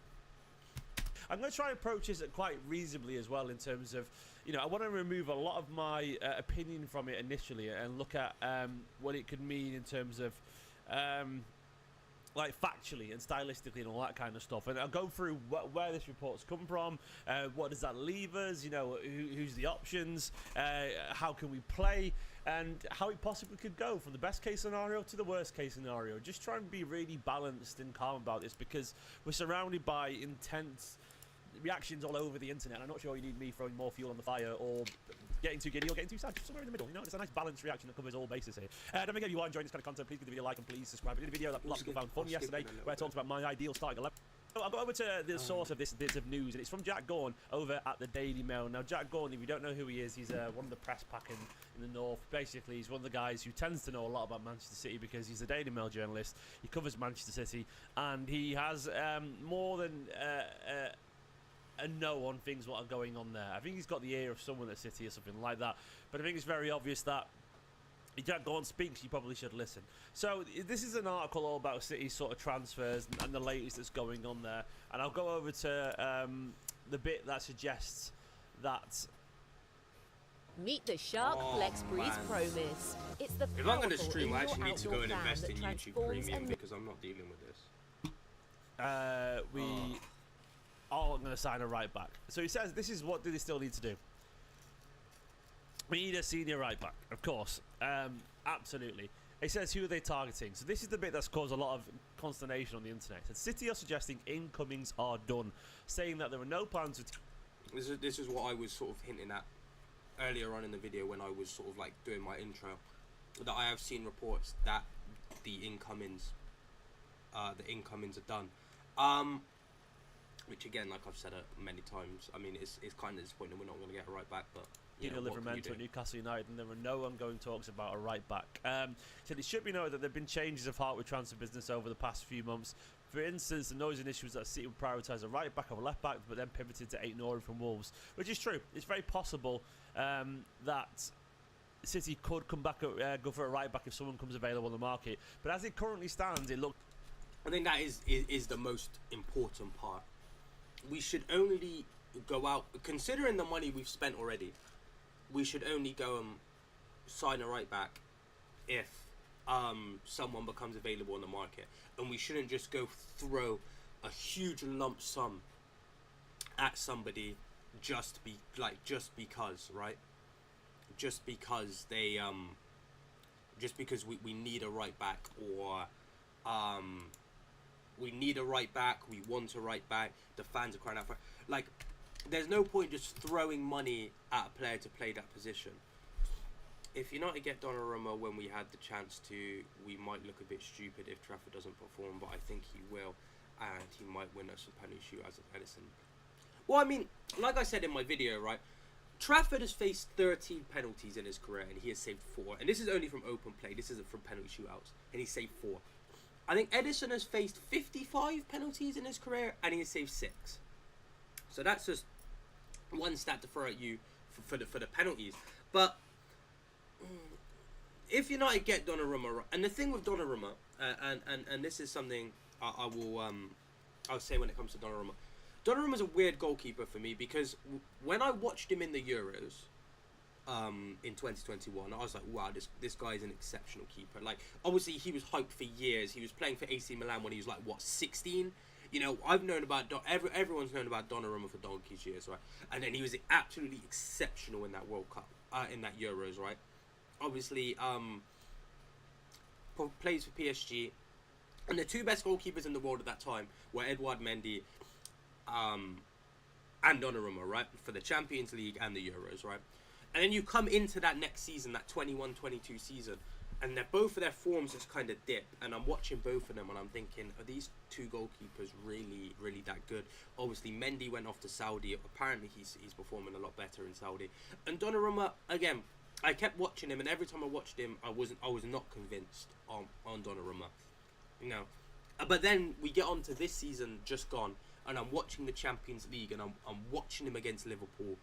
I'm going to try and approach this quite reasonably as well, in terms of, you know, I want to remove a lot of my opinion from it initially and look at what it could mean in terms of like factually and stylistically and all that kind of stuff, and I'll go through where this report's come from, what does that leave us, you know, who's the options, how can we play, and how it possibly could go from the best case scenario to the worst case scenario. Just try and be really balanced and calm about this, because we're surrounded by intense reactions all over the internet. I'm not sure you need me throwing more fuel on the fire or getting too giddy or getting too sad. Just somewhere in the middle, you know. It's a nice balanced reaction that covers all bases here. Don't forget, if you are enjoying this kind of content, please give the video a like and please subscribe. I did a video that lots of people found funny yesterday where I talked about my ideal starting 11. So I'll go over to the source of this bit of news, and it's from Jack Gaughan over at the Daily Mail. Now, Jack Gaughan, if you don't know who he is, he's one of the press pack in the north. Basically, he's one of the guys who tends to know a lot about Manchester City because he's a Daily Mail journalist. He covers Manchester City, and he has more than a know on things what are going on there. I think he's got the ear of someone at City or something like that. But I think it's very obvious that if Jack Gaughan speaks, you probably should listen. So this is an article all about City's sort of transfers and the latest that's going on there. And I'll go over to the bit that suggests that Meet the Shark Flex Breeze man. Pro Mist. It's the If I'm going to powerful stream, I indoor actually need to go outdoor and fan invest that in YouTube transforms Premium and because I'm not dealing with this. We are going to sign a right back. So he says, this is what do they still need to do? We need a senior right back, of course. Absolutely. He says, who are they targeting? So this is the bit that's caused a lot of consternation on the internet. And City are suggesting incomings are done, saying that there are no plans to... This is what I was sort of hinting at earlier on in the video when I was sort of like doing my intro. That I have seen reports that the incomings are done. Which again, like I've said it many times, I mean, it's kind of disappointing we're not going to get a right back, but... Livermore at Newcastle United, and there are no ongoing talks about a right back. Said it should be noted that there have been changes of heart with transfer business over the past few months. For instance, the noise and issues that City would prioritise a right back over left back, but then pivoted to Aït-Nouri from Wolves, which is true. It's very possible that City could come back go for a right back if someone comes available on the market. But as it currently stands, it looks. I think that is the most important part. We should only go out, considering the money we've spent already. We should only go and sign a right back if someone becomes available on the market, and we shouldn't just go throw a huge lump sum at somebody just because, right? Just because they just because we need a right back, or we need a right back, we want a right back, the fans are crying out for, like, there's no point just throwing money at a player to play that position. If United get Donnarumma when we had the chance to, we might look a bit stupid if Trafford doesn't perform, but I think he will, and he might win us a penalty shootout as Edison. Well, I mean, like I said in my video, right, Trafford has faced 13 penalties in his career, and he has saved 4. And this is only from open play, this isn't from penalty shootouts, and he saved 4. I think Edison has faced 55 penalties in his career, and he has saved 6. So that's just one stat to throw at you for the penalties. But if United get Donnarumma, and the thing with Donnarumma, and this is something I'll say when it comes to Donnarumma. Donnarumma's a weird goalkeeper for me, because when I watched him in the Euros in 2021, I was like, wow, this guy is an exceptional keeper. Like, obviously he was hyped for years. He was playing for AC Milan when he was like, what, 16? You know, I've known about everyone's known about Donnarumma for donkey's years, right? And then he was absolutely exceptional in that World Cup, in that Euros, right? Obviously, plays for PSG, and the two best goalkeepers in the world at that time were Edouard Mendy and Donnarumma, right? For the Champions League and the Euros, right? And then you come into that next season, that 21-22 season, and both of their forms just kind of dip. And I'm watching both of them, and I'm thinking, are these two goalkeepers really, really that good? Obviously, Mendy went off to Saudi. Apparently, he's performing a lot better in Saudi. And Donnarumma, again, I kept watching him, and every time I watched him, I was not convinced on Donnarumma. You know, but then we get on to this season just gone, and I'm watching the Champions League, and I'm watching him against Liverpool.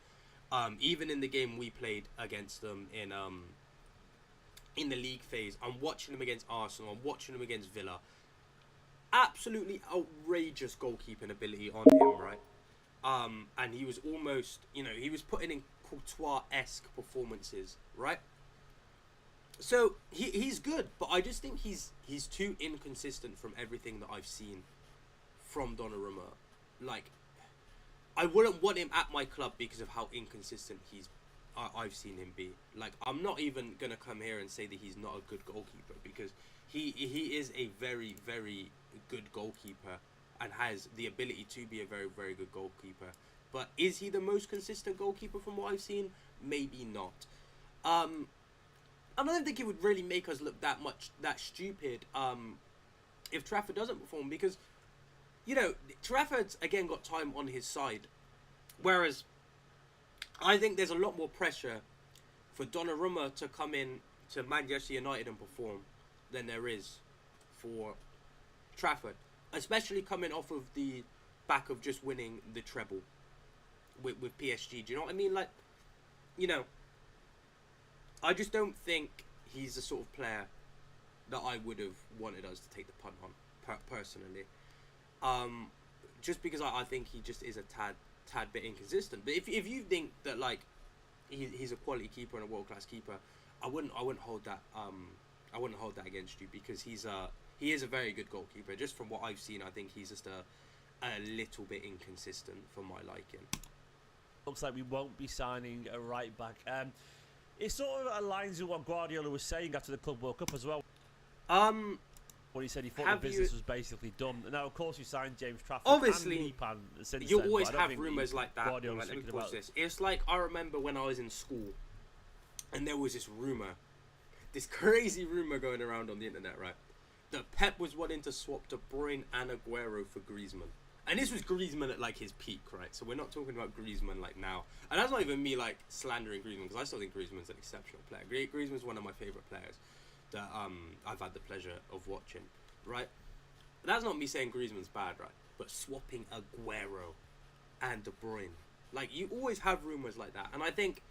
Even in the game we played against them in the league phase, I'm watching him against Arsenal, I'm watching him against Villa. Absolutely outrageous goalkeeping ability on him, right? And he was almost, he was putting in Courtois-esque performances, right? So he's good, but I just think he's too inconsistent from everything that I've seen from Donnarumma. Like, I wouldn't want him at my club because of how inconsistent I've seen him be. Like, I'm not even gonna come here and say that he's not a good goalkeeper, because he is a very, very good goalkeeper and has the ability to be a very, very good goalkeeper. But is he the most consistent goalkeeper from what I've seen? Maybe not. I don't think it would really make us look that stupid if Trafford doesn't perform, because Trafford's again got time on his side, whereas I think there's a lot more pressure for Donnarumma to come in to Manchester United and perform than there is for Trafford, especially coming off of the back of just winning the treble with PSG. Do you know what I mean? Like, I just don't think he's the sort of player that I would have wanted us to take the punt on, personally. Just because I think he just is a tad bit inconsistent. But if you think that, like, he's a quality keeper and a world class keeper. I wouldn't hold that against you, because he is a very good goalkeeper. Just from what I've seen, I think he's just a little bit inconsistent for my liking. Looks like we won't be signing a right back. It sort of aligns with what Guardiola was saying after the Club World Cup as well. When he said he thought the business was basically done. Now, of course, you signed James Trafford. Obviously, and since you then, always have rumours like that. Like, let me pause this. It's like, I remember when I was in school, and there was this rumour, this crazy rumour going around on the internet, right? That Pep was wanting to swap De Bruyne and Aguero for Griezmann. And this was Griezmann at like his peak, right? So we're not talking about Griezmann like now. And that's not even me like slandering Griezmann, because I still think Griezmann's an exceptional player. Griezmann's one of my favourite players that I've had the pleasure of watching, right? That's not me saying Griezmann's bad, right? But swapping Aguero and De Bruyne, like, you always have rumours like that. And I think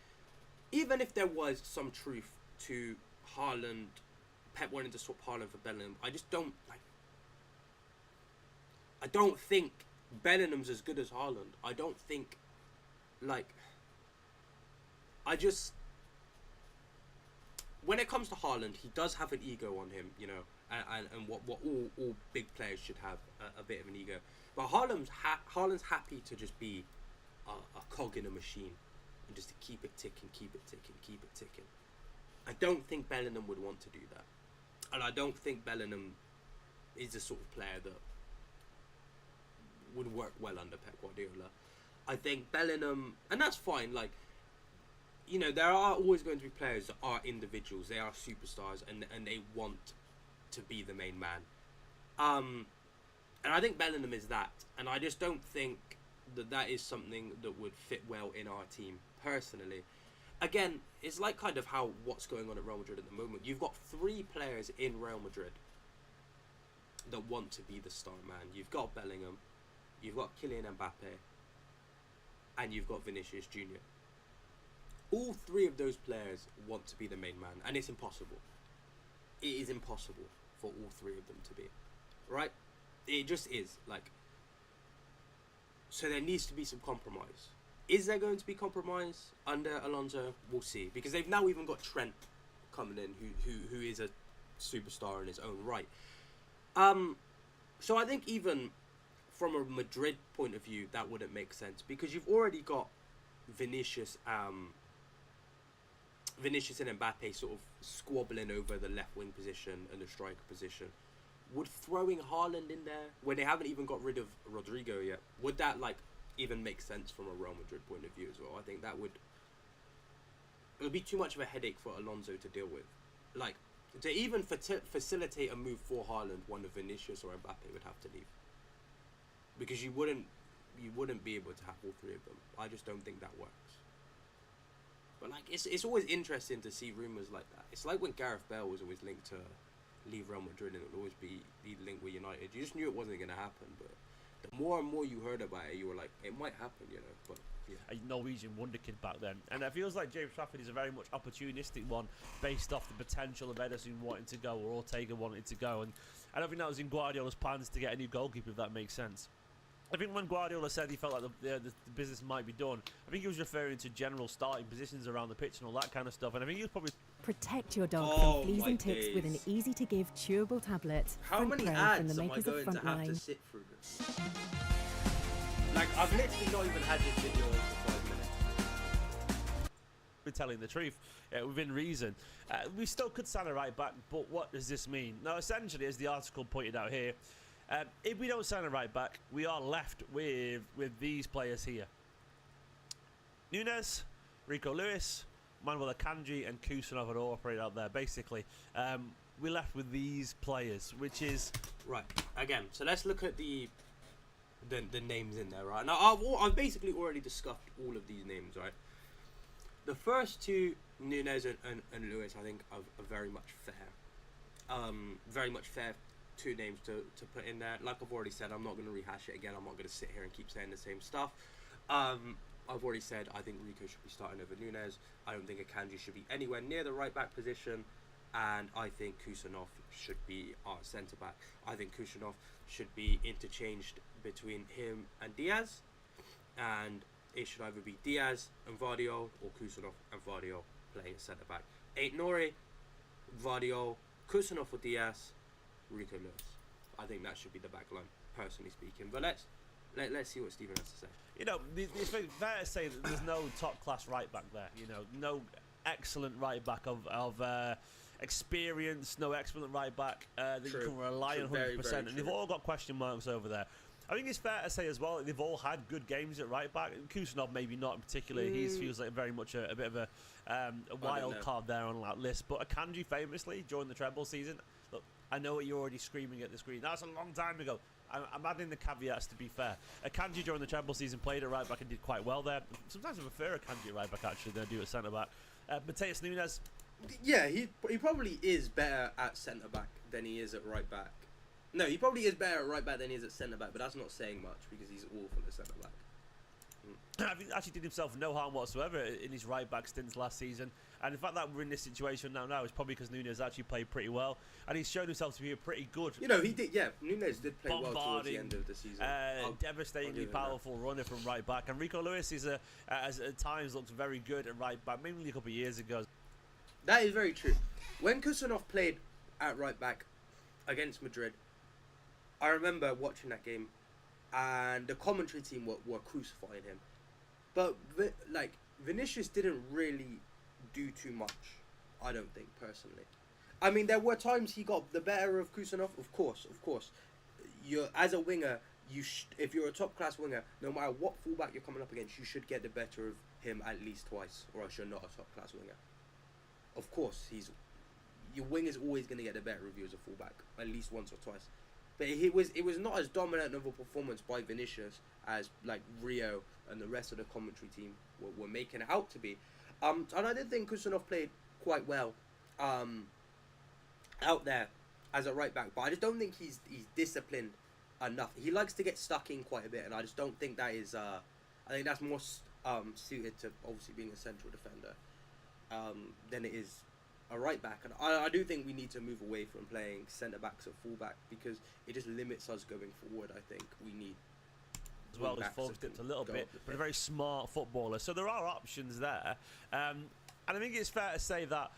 even if there was some truth to Haaland, Pep wanting to swap Haaland for Bellingham, I just don't like. I don't think Bellingham's as good as Haaland. I don't think, like, when it comes to Haaland, he does have an ego on him, you know, and what all big players should have, a bit of an ego. But Haaland's happy to just be a cog in a machine, and just to keep it ticking. I don't think Bellingham would want to do that, and I don't think Bellingham is the sort of player that would work well under Pep Guardiola. I think Bellingham, and that's fine, like, you know, there are always going to be players that are individuals, they are superstars, and they want to be the main man. And I think Bellingham is that, and I just don't think that is something that would fit well in our team, personally. Again, it's like kind of what's going on at Real Madrid at the moment. You've got 3 players in Real Madrid that want to be the star man. You've got Bellingham, you've got Kylian Mbappe, and you've got Vinicius Jr. All 3 of those players want to be the main man, and it's impossible. It is impossible for all 3 of them to be, right? It just is, like. So there needs to be some compromise. Is there going to be compromise under Alonso? We'll see, because they've now even got Trent coming in, who is a superstar in his own right. So I think even from a Madrid point of view, that wouldn't make sense, because you've already got Vinicius and Mbappe sort of squabbling over the left wing position and the striker position. Would throwing Haaland in there, where they haven't even got rid of Rodrigo yet, would that like even make sense from a Real Madrid point of view as well? I think it would be too much of a headache for Alonso to deal with. Like, to even facilitate a move for Haaland, one of Vinicius or Mbappe would have to leave, because you wouldn't be able to have all 3 of them. I just don't think that works. But like, it's always interesting to see rumours like that. It's like when Gareth Bale was always linked to leave Real Madrid, and it would always be linked with United. You just knew it wasn't going to happen, but the more and more you heard about it, you were like, it might happen, you know. But yeah, a Norwegian wonderkid back then, and it feels like James Trafford is a very much opportunistic one, based off the potential of Ederson wanting to go or Ortega wanting to go, and I don't think that was in Guardiola's plans to get a new goalkeeper, if that makes sense. I think when Guardiola said he felt like the business might be done, I think he was referring to general starting positions around the pitch and all that kind of stuff. And I think he was probably... Protect your dog from fleas and ticks with an easy-to-give chewable tablet. How many ads am I going to have to sit through this? Like, I've literally not even had this video on for 5 minutes. We're telling the truth, within reason. We still could sign a right back, but what does this mean? Now, essentially, as the article pointed out here, if we don't sign a right back, we are left with these players here. Nunes, Rico Lewis, Manuel Akanji and Kusanov are all operate out there. Basically, we're left with these players, which is... Right, again, so let's look at the names in there, right? Now, I've basically already discussed all of these names, right? The first 2, Nunes and Lewis, I think are very much fair. Very much fair 2 names to put in there. Like I've already said, I'm not going to rehash it again. I'm not going to sit here and keep saying the same stuff. I've already said I think Rico should be starting over Nunes. I don't think Akanji should be anywhere near the right back position, and I think Kusanov should be our centre back. I think Kusanov should be interchanged between him and Diaz, and it should either be Diaz and Vardiol or Kusanov and Vardiol playing at centre back. Ain't Nori, Vardiol, Kusanov or Diaz, Rico Lewis. I think that should be the back line, personally speaking. But let's see what Stephen has to say. You know, it's fair to say that there's no top class right back there. You know, no excellent right back of experience, no excellent right back that you can rely on 100%. And they've all got question marks over there. I think it's fair to say as well that they've all had good games at right back. Kusanov maybe not in particular. He feels like very much a bit of a wild card there on that list. But Akanji famously during the treble season. Look, I know you're already screaming at the screen. That's a long time ago. I'm adding the caveats to be fair. Akanji during the treble season played at right back and did quite well there. Sometimes I prefer Akanji at right back actually than I do at centre back. Mateus Nunes. Yeah, he probably is better at centre back than he is at right back. No, he probably is better at right back than he is at centre back, but that's not saying much because he's awful at centre back. I think actually did himself no harm whatsoever in his right back stints last season, and the fact that we're in this situation now is probably because Nunes actually played pretty well, and he's shown himself to be a pretty good. You know, he did. Yeah, Nunes did play well towards the end of the season. Devastatingly powerful runner from right back, and Rico Lewis is has at times looked very good at right back, mainly a couple of years ago. That is very true. When Kusanov played at right back against Madrid, I remember watching that game, and the commentary team were crucifying him. But Vinicius didn't really do too much, I don't think, personally. I mean, there were times he got the better of Kusanov, of course. You're as a winger, if you're a top class winger, no matter what fullback you're coming up against, you should get the better of him at least twice, or else you're not a top class winger. Of course, your wing is always going to get the better of you as a fullback, at least once or twice. But it was not as dominant of a performance by Vinicius as like Rio and the rest of the commentary team were making it out to be. And I did think Kusanov played quite well out there as a right back, but I just don't think he's disciplined enough. He likes to get stuck in quite a bit, and I just don't think that is. I think that's more suited to obviously being a central defender than it is a right back. And I do think we need to move away from playing centre backs or full back because it just limits us going forward. I think we need as well as form dipped a little bit, but a very smart footballer. So there are options there, and I think it's fair to say that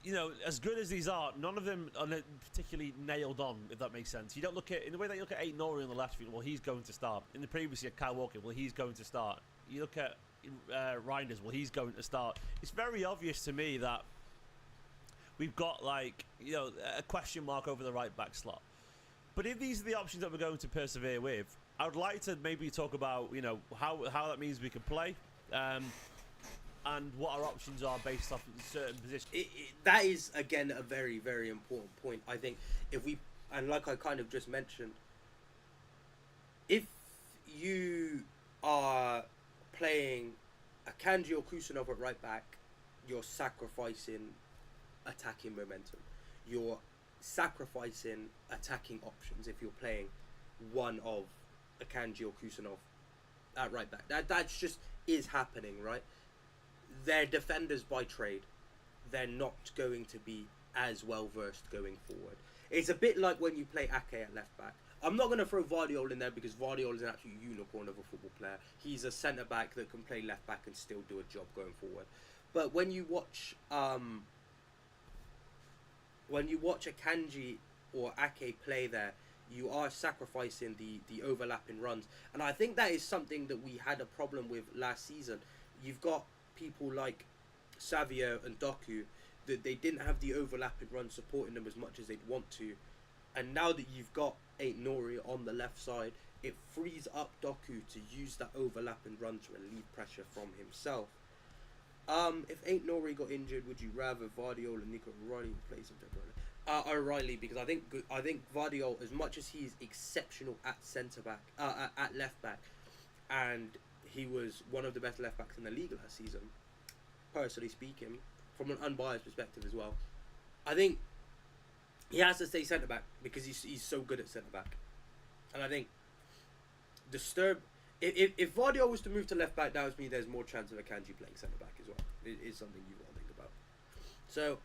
you know, as good as these are, none of them are particularly nailed on, if that makes sense. You don't look at in the way that you look at Ain't Nori on the left, well, he's going to start. In the previous year, Kyle Walker, well, he's going to start. You look at Reinders, well, he's going to start. It's very obvious to me that we've got, like, you know, a question mark over the right back slot. But if these are the options that we're going to persevere with, I would like to maybe talk about, you know, how that means we can play, and what our options are based off certain positions. That is, again, a very, very important point. I think if we, and like I kind of just mentioned, if you are playing Akanji or Kusanov at right back, you're sacrificing attacking momentum. You're sacrificing attacking options if you're playing one of Akanji or Kusanov at right back. That's just is happening, right? They're defenders by trade. They're not going to be as well versed going forward. It's a bit like when you play Ake at left back. I'm not going to throw Vardiol in there because Vardiol is an absolute unicorn of a football player. He's a centre back that can play left back and still do a job going forward. But when you watch Akanji or Ake play there, you are sacrificing the overlapping runs, and I think that is something that we had a problem with last season. You've got people like Savio and Doku that they didn't have the overlapping run supporting them as much as they'd want to, and now that you've got Ain't Nori on the left side, it frees up Doku to use that overlapping run to relieve pressure from himself. If Ain't Nori got injured, would you rather Vardiol and Nico O'Reilly replace him temporarily? O'Reilly, because I think Vardiol, as much as he's exceptional at centre back, at left back, and he was one of the best left backs in the league last season, personally speaking, from an unbiased perspective as well, I think he has to stay centre back because he's so good at centre back, and I think if Vardiol was to move to left back, that would mean there's more chance of Akanji playing centre back as well. It is something you want to think about. So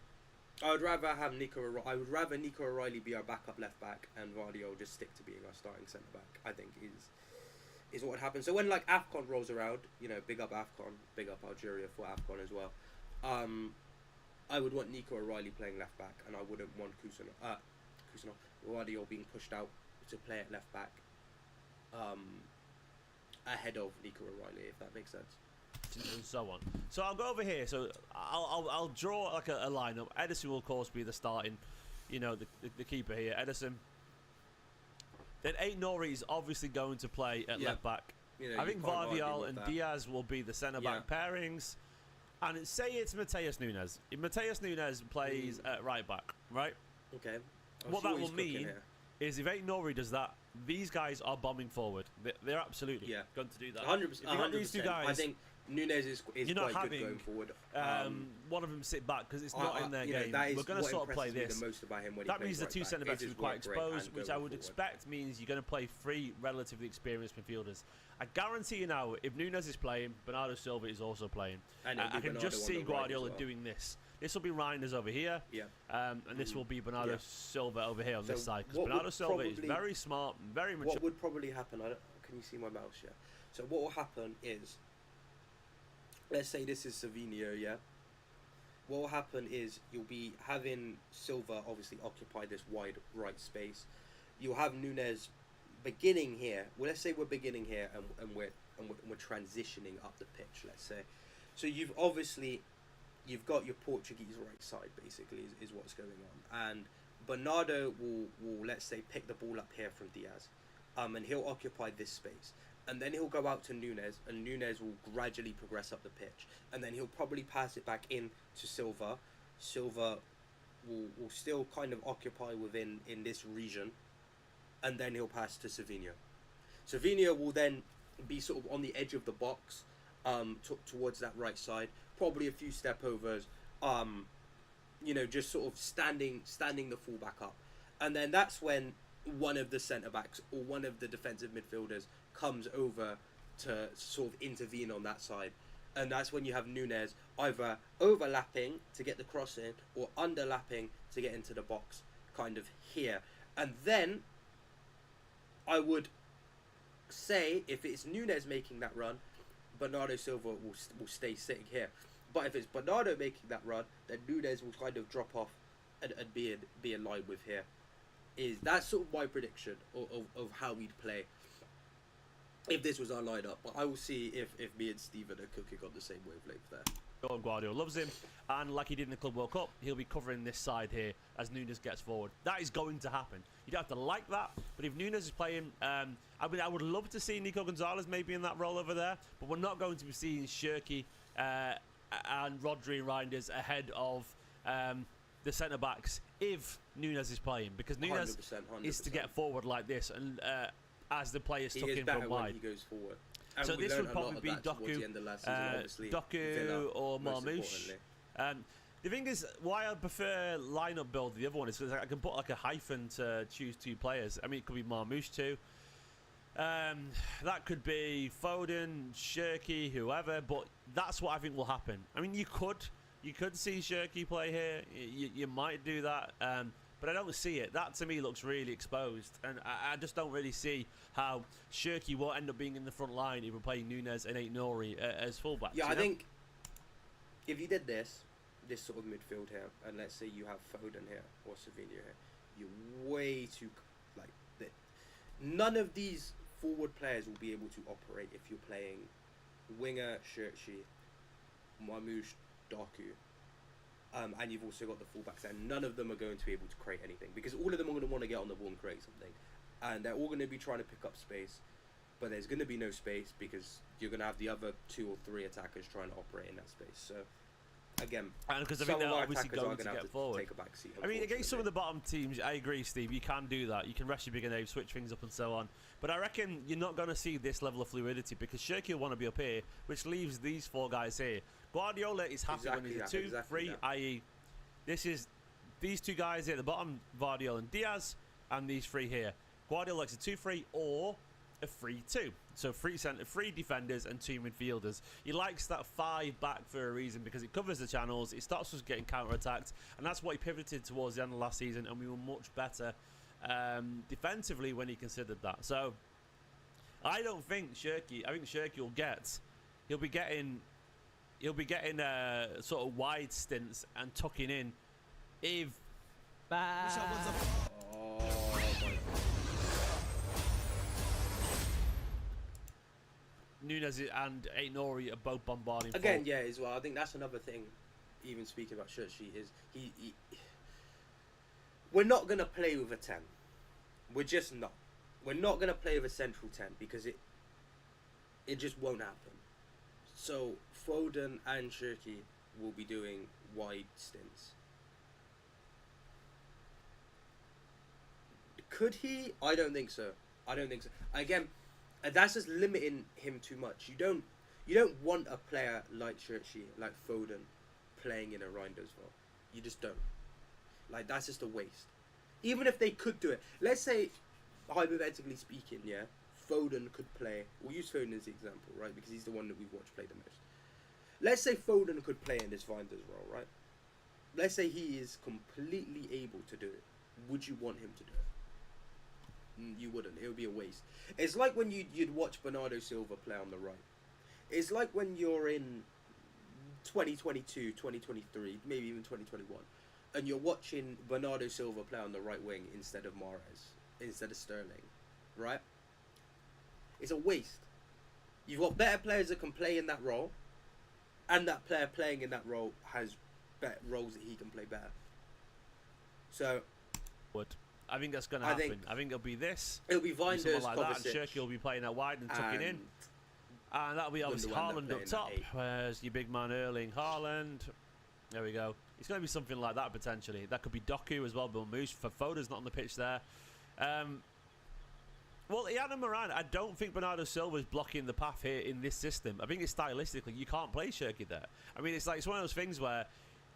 I would rather have Nico O'Reilly be our backup left back and Vardiol just stick to being our starting centre back. I think is what happens. So when like AFCON rolls around, you know, big up AFCON, big up Algeria for AFCON as well. I would want Nico O'Reilly playing left back, and I wouldn't want Guardiola being pushed out to play at left back ahead of Nico O'Reilly, if that makes sense. And so on. So I'll go over here. So I'll draw like a lineup. Edison will of course be the starting, you know, the keeper here. Edison. Then Nori is obviously going to play at left back. You know, I think Vardiol and Diaz will be the centre back pairings. And say it's Mateus Nunes. If Mateus Nunes plays at right back, right? Okay. What that will mean is if Nori does that, these guys are bombing forward. They're absolutely going to do that. 100%. These two guys, I think Nunes is quite good going forward. One of them sit back because it's not in their game. We're going to sort of play this. That means the two centre backs will be quite exposed, which I would expect means you're going to play three relatively experienced midfielders. I guarantee you now, if Nunes is playing, Bernardo Silva is also playing. I can just see Guardiola doing this. This will be Reinders over here, and this will be Bernardo Silva over here on this side. Because Bernardo Silva is very smart, very mature. What would probably happen? Can you see my mouse? Yeah. So what will happen is, let's say this is Savinho, yeah? What will happen is you'll be having Silva obviously occupy this wide right space. You'll have Nunes beginning here. Well, let's say we're beginning here and we're transitioning up the pitch, let's say. So you've got your Portuguese right side, basically, is what's going on. And Bernardo will, let's say, pick the ball up here from Diaz. And he'll occupy this space. And then he'll go out to Nunes, and Nunes will gradually progress up the pitch. And then he'll probably pass it back in to Silva. Silva will still kind of occupy in this region. And then he'll pass to Savinho. Savinho will then be sort of on the edge of the box towards that right side. Probably a few step overs. You know, just sort of standing the fullback up. And then that's when one of the centre-backs or one of the defensive midfielders comes over to sort of intervene on that side. And that's when you have Nunes either overlapping to get the cross in or underlapping to get into the box kind of here. And then I would say if it's Nunes making that run, Bernardo Silva will stay sitting here. But if it's Bernardo making that run, then Nunes will kind of drop off and be in line with here. That's sort of my prediction of how we'd play if this was our lineup. But I will see if me and Steven are cooking on the same wavelength there. Guardiola loves him, and like he did in the Club World Cup, he'll be covering this side here as Nunes gets forward. That is going to happen. You don't have to like that, but if Nunes is playing, I would love to see Nico Gonzalez maybe in that role over there, but we're not going to be seeing Shirky and Rodri and Reinders ahead of the centre backs if Nunes is playing, because Nunes 100%. Is to get forward like this, and as the players took in from wide. He goes forward. And so this would probably be Doku or Marmoush. The thing is, why I prefer lineup build the other one is because I can put like a hyphen to choose two players. I mean, it could be Marmoush too. That could be Foden, Shirky, whoever. But that's what I think will happen. I mean, you could see Shirky play here. You might do that. But I don't see it. That to me looks really exposed, and I just don't really see how Shirky will end up being in the front line if we're playing Nunes and Nori as fullbacks. Yeah, I think if you did this sort of midfield here, and let's say you have Foden here or Savinho here, you're way too none of these forward players will be able to operate if you're playing winger, Shirky, Marmoush, Doku. And you've also got the fullbacks, and none of them are going to be able to create anything because all of them are going to want to get on the ball and create something, and they're all going to be trying to pick up space, but there's going to be no space because you're going to have the other 2 or 3 attackers trying to operate in that space. So again, and because I think they're obviously going to get forward. Take a back seat, I mean, against some of the bottom teams, I agree, Steve. You can do that. You can rest your bigger name, switch things up, and so on. But I reckon you're not going to see this level of fluidity because Shirky will want to be up here, which leaves these 4 guys here. Guardiola is happy when he's a 2-3, i.e. this is these 2 guys here at the bottom, Vardiol and Diaz, and these 3 here. Guardiola likes a 2-3 or a 3-2. So 3 defenders and 2 midfielders. He likes that 5 back for a reason because it covers the channels, it stops us getting counter-attacked, and that's what he pivoted towards the end of last season, and we were much better defensively when he considered that. So I don't think Shirky. I think Shirky will get. He'll be getting sort of wide stints and tucking in. If Nunes and Ainori are both bombarding again, full. yeah, as well. I think that's another thing. Even speaking about Shirky is he. We're not gonna play with a 10. We're just not. We're not gonna play with a central 10 because it just won't happen. So Foden and Shirky will be doing wide stints. Could he? I don't think so. I don't think so. Again, that's just limiting him too much. You don't want a player like Shirky, like Foden, playing in a Reinders-Vault. You just don't. Like, that's just a waste. Even if they could do it. Let's say, hypothetically speaking, yeah, Foden could play. We'll use Foden as the example, right? Because he's the one that we've watched play the most. Let's say Foden could play in this Reinders-Vault, right? Let's say he is completely able to do it. Would you want him to do it? You wouldn't. It would be a waste. It's like when you'd watch Bernardo Silva play on the right. It's like when you're in 2022, 2023, maybe even 2021, and you're watching Bernardo Silva play on the right wing instead of Mahrez, instead of Sterling, right? It's a waste. You've got better players that can play in that role, and that player playing in that role has better roles that he can play better. So, I think that's going to happen. I think it'll be this. It'll be Reinders, like that, and Shirky will be playing out wide and tucking in. And that'll be obviously Haaland up top. Where's your big man Erling Haaland? There we go. It's going to be something like that potentially. That could be Doku as well, Bill Moose. For Foden's not on the pitch there. Well, Ian Moran, I don't think Bernardo Silva is blocking the path here in this system. I think it's stylistically, you can't play Shirky there. I mean, it's one of those things where,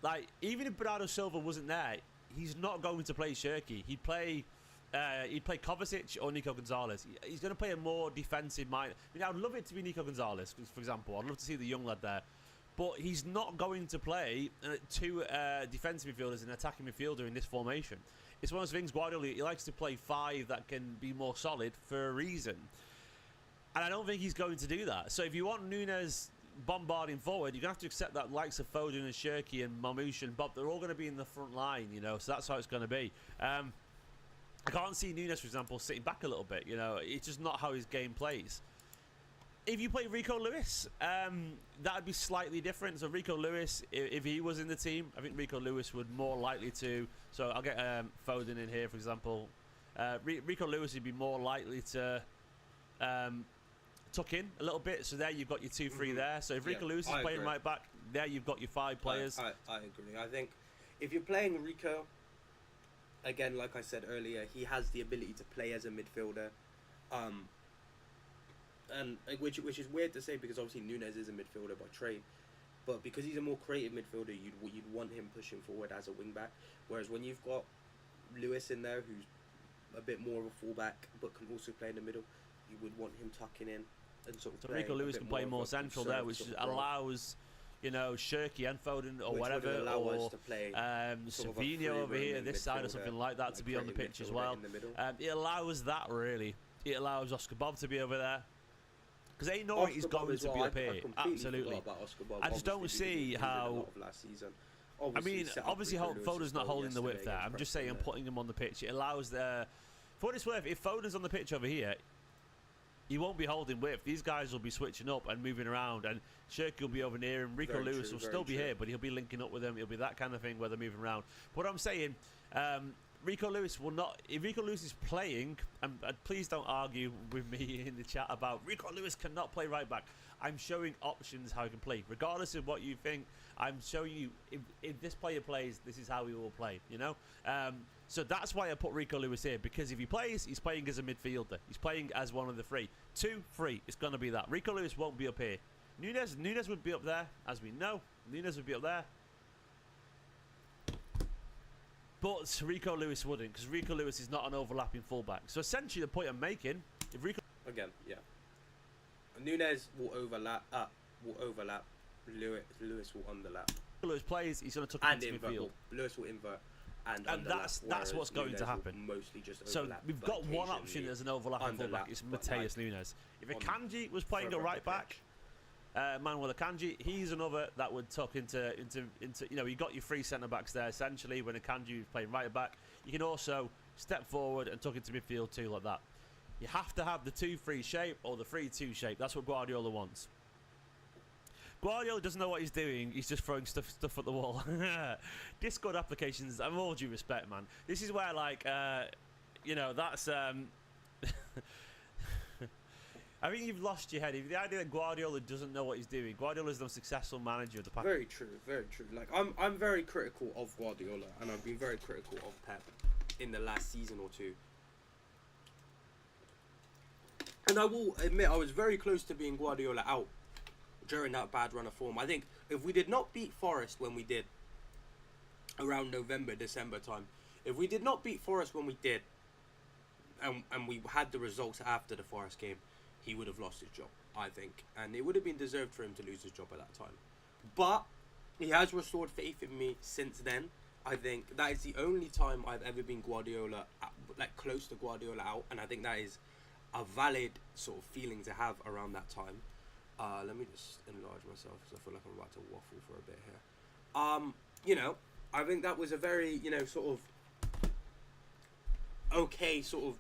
like, even if Bernardo Silva wasn't there, he's not going to play Shirky. He'd play Kovacic or Nico Gonzalez. He's going to play a more defensive mind. I mean, I'd love it to be Nico Gonzalez, for example. I'd love to see the young lad there. But he's not going to play two defensive midfielders and attacking midfielder in this formation. It's one of those things, Guardiola, he likes to play five that can be more solid for a reason. And I don't think he's going to do that. So if you want Nunes bombarding forward, you're going to have to accept that likes of Foden and Shirky and Mamouche and Bob, they're all going to be in the front line, you know, so that's how it's going to be. I can't see Nunes, for example, sitting back a little bit, you know, it's just not how his game plays. If you play Rico Lewis, that would be slightly different. So Rico Lewis, if he was in the team, I think Rico Lewis would more likely to, so I'll get Foden in here, for example. Rico Lewis would be more likely to tuck in a little bit, so there you've got your 2-3 there. So if Rico Lewis is playing right back, there you've got your 5 players. I agree. I think if you're playing Rico, again, like I said earlier, he has the ability to play as a midfielder, and which is weird to say because obviously Nunes is a midfielder by trade, but because he's a more creative midfielder, you'd want him pushing forward as a wing back. Whereas when you've got Lewis in there, who's a bit more of a fullback but can also play in the middle, you would want him tucking in. So Rico Lewis can play more central there, which allows, you know, Shirky and Foden or whatever, or Savino over here, this side or something like that, to be on the pitch as well. It allows that, really. It allows Oscar Bob to be over there. Because Ainori is going to be up here, absolutely. I just don't see how. I mean, obviously Foden's not holding the width there. I'm just saying, I'm putting him on the pitch. It allows the. For what it's worth, if Foden's on the pitch over here, he won't be holding width. These guys will be switching up and moving around, and Shirky will be over near him. Rico Lewis will still be here, but he'll be linking up with them. It'll be that kind of thing where they're moving around. But what I'm saying, Rico Lewis will not. If Rico Lewis is playing, and please don't argue with me in the chat about Rico Lewis cannot play right back. I'm showing options how he can play, regardless of what you think. I'm showing you if this player plays, this is how he will play. You know, so that's why I put Rico Lewis here, because if he plays, he's playing as a midfielder. He's playing as one of the 3. 2-3. It's going to be that. Rico Lewis won't be up here. Nunes would be up there, as we know. Nunes would be up there. But Rico Lewis wouldn't, because Rico Lewis is not an overlapping fullback. So essentially, the point I'm making, if Rico again, yeah, Nunes will overlap. Lewis will underlap. Lewis plays, he's going to tuck into midfield. Lewis will invert. and that's whereas what's going Nunes to will happen. mostly just So overlap, we've but got one option occasionally as an overlapping fullback. It's underlap, but, Mateus like, Nunes. If on Akanji was playing at further up right the back, pitch. Manuel Akanji, he's another that would tuck into you know, you got your three centre backs there essentially. When Akanji is playing right back, you can also step forward and tuck into midfield too, like that. You have to have the 2-3 shape or the 3-2 shape. That's what Guardiola wants. Guardiola doesn't know what he's doing. He's just throwing stuff at the wall. Discord applications, I'm all due respect, man. This is where, like, you know, that's... I think you've lost your head. The idea that Guardiola doesn't know what he's doing. Guardiola's the most successful manager of the past. Very true, very true. Like, I'm very critical of Guardiola, and I've been very critical of Pep in the last season or two. And I will admit, I was very close to being Guardiola out during that bad run of form. I think if we did not beat Forest when we did, around November, December time, if we did not beat Forest when we did, and we had the results after the Forest game, he would have lost his job, I think. And it would have been deserved for him to lose his job at that time. But he has restored faith in me since then. I think that is the only time I've ever been Guardiola, like close to Guardiola out. And I think that is a valid sort of feeling to have around that time. Let me just enlarge myself because I feel like I'm about to waffle for a bit here. You know, I think that was a very, you know, sort of okay, sort of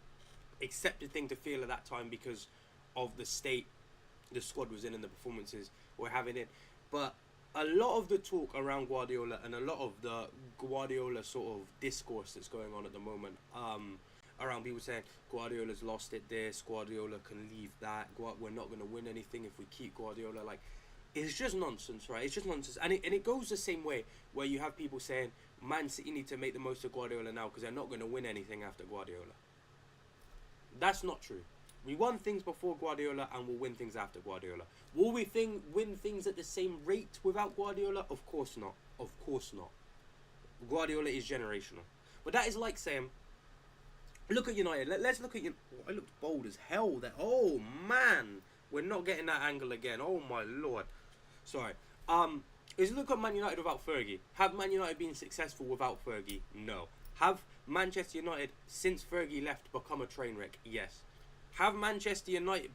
accepted thing to feel at that time because of the state the squad was in and the performances we're having in. But a lot of the talk around Guardiola and a lot of the Guardiola sort of discourse that's going on at the moment, around people saying Guardiola's lost it this, Guardiola can leave that, we're not going to win anything if we keep Guardiola, like, it's just nonsense, right? It's just nonsense. And it goes the same way where you have people saying Man City need to make the most of Guardiola now because they're not going to win anything after Guardiola. That's not true. We won things before Guardiola and we'll win things after Guardiola. Will we win things at the same rate without Guardiola? Of course not. Of course not. Guardiola is generational. But that is like saying, look at United. Let's look at United. Oh, I looked bold as hell there. Oh, man. We're not getting that angle again. Oh, my Lord. Sorry. Is look at Man United without Fergie. Have Man United been successful without Fergie? No. Have Manchester United, since Fergie left, become a train wreck? Yes. Have Manchester United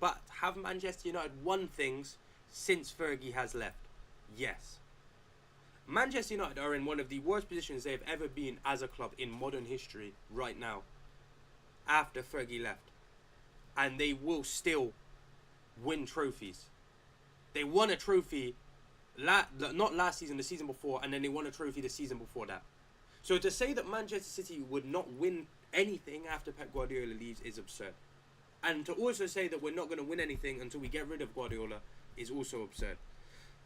won things since Fergie has left? Yes. Manchester United are in one of the worst positions they've ever been as a club in modern history right now, after Fergie left. And they will still win trophies. They won a trophy not last season, the season before, and then they won a trophy the season before that. So to say that Manchester City would not win anything after Pep Guardiola leaves is absurd. And to also say that we're not going to win anything until we get rid of Guardiola is also absurd.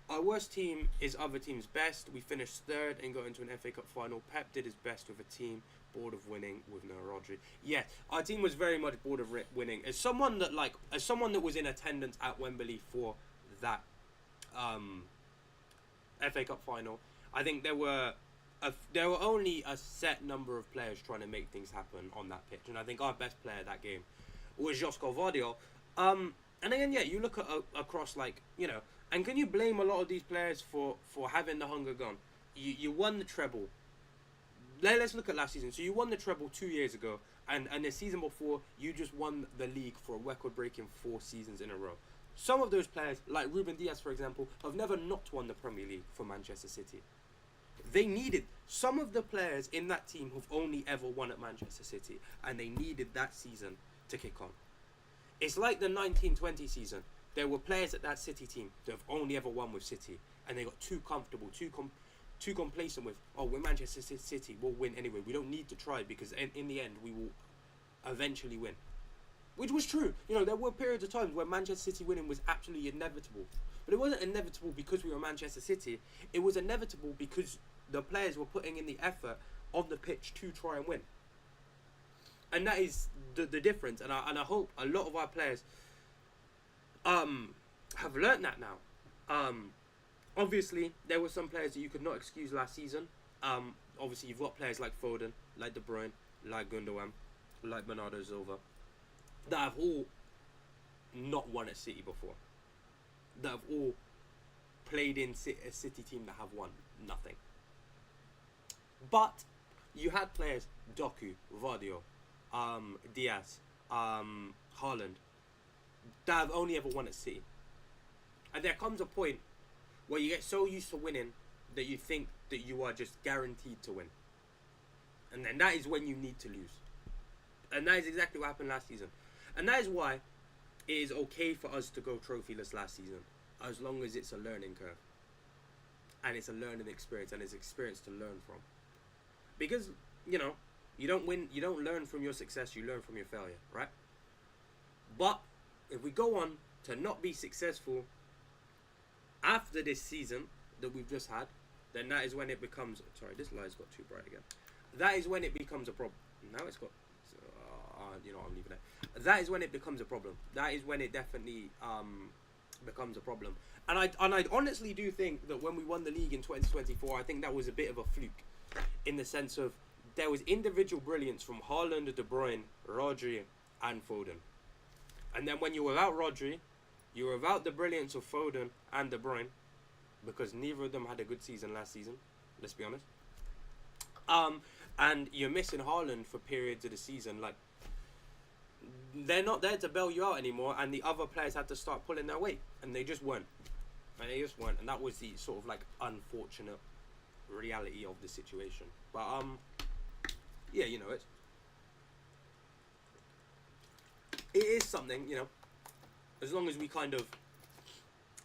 Our worst team is other teams' best. We finished third and got into an FA Cup final. Pep did his best with a team bored of winning with no Rodri. Yeah, our team was very much bored of winning. As someone that was in attendance at Wembley for that FA Cup final, I think there were only a set number of players trying to make things happen on that pitch, and I think our best player that game was Josko Vardiol. And again, yeah, you look at across, like, you know, and can you blame a lot of these players for having the hunger gone? You won the treble. Let's look at last season. So you won the treble 2 years ago, and the season before you just won the league for a record-breaking 4 seasons in a row. Some of those players, like Ruben Dias, for example, have never not won the Premier League for Manchester City. They needed some of the players in that team who've only ever won at Manchester City, and they needed that season to kick on. It's like the 1920 season. There were players at that City team that have only ever won with City, and they got too comfortable, too complacent with, oh, we're Manchester City, we'll win anyway. We don't need to try because in the end we will eventually win. Which was true. You know, there were periods of times where Manchester City winning was absolutely inevitable. But it wasn't inevitable because we were Manchester City. It was inevitable because the players were putting in the effort on the pitch to try and win. And that is the difference. And I hope a lot of our players have learnt that now. Obviously, there were some players that you could not excuse last season. Obviously, you've got players like Foden, like De Bruyne, like Gundogan, like Bernardo Silva, that have all not won at City before. That have all played in a City team that have won nothing. But you had players, Doku, Vardio, Diaz, Haaland, that have only ever won at City. And there comes a point where you get so used to winning that you think that you are just guaranteed to win. And then that is when you need to lose. And that is exactly what happened last season. And that is why it is okay for us to go trophyless last season, as long as it's a learning curve. And it's a learning experience, and it's experience to learn from. Because, you know, you don't learn from your success, you learn from your failure, right? But if we go on to not be successful after this season that we've just had, then that is when it becomes... Sorry, this light's got too bright again. That is when it becomes a problem. Now it's got... you know, I'm leaving it. That is when it becomes a problem. That is when it definitely becomes a problem. And I honestly do think that when we won the league in 2024, I think that was a bit of a fluke. In the sense of, there was individual brilliance from Haaland, De Bruyne, Rodri, and Foden. And then when you were without Rodri, you were without the brilliance of Foden and De Bruyne, because neither of them had a good season last season, let's be honest. And you're missing Haaland for periods of the season. Like, they're not there to bail you out anymore, and the other players had to start pulling their weight, and they just weren't. And that was the sort of like unfortunate reality of the situation. But yeah, you know, it is something, you know, as long as we kind of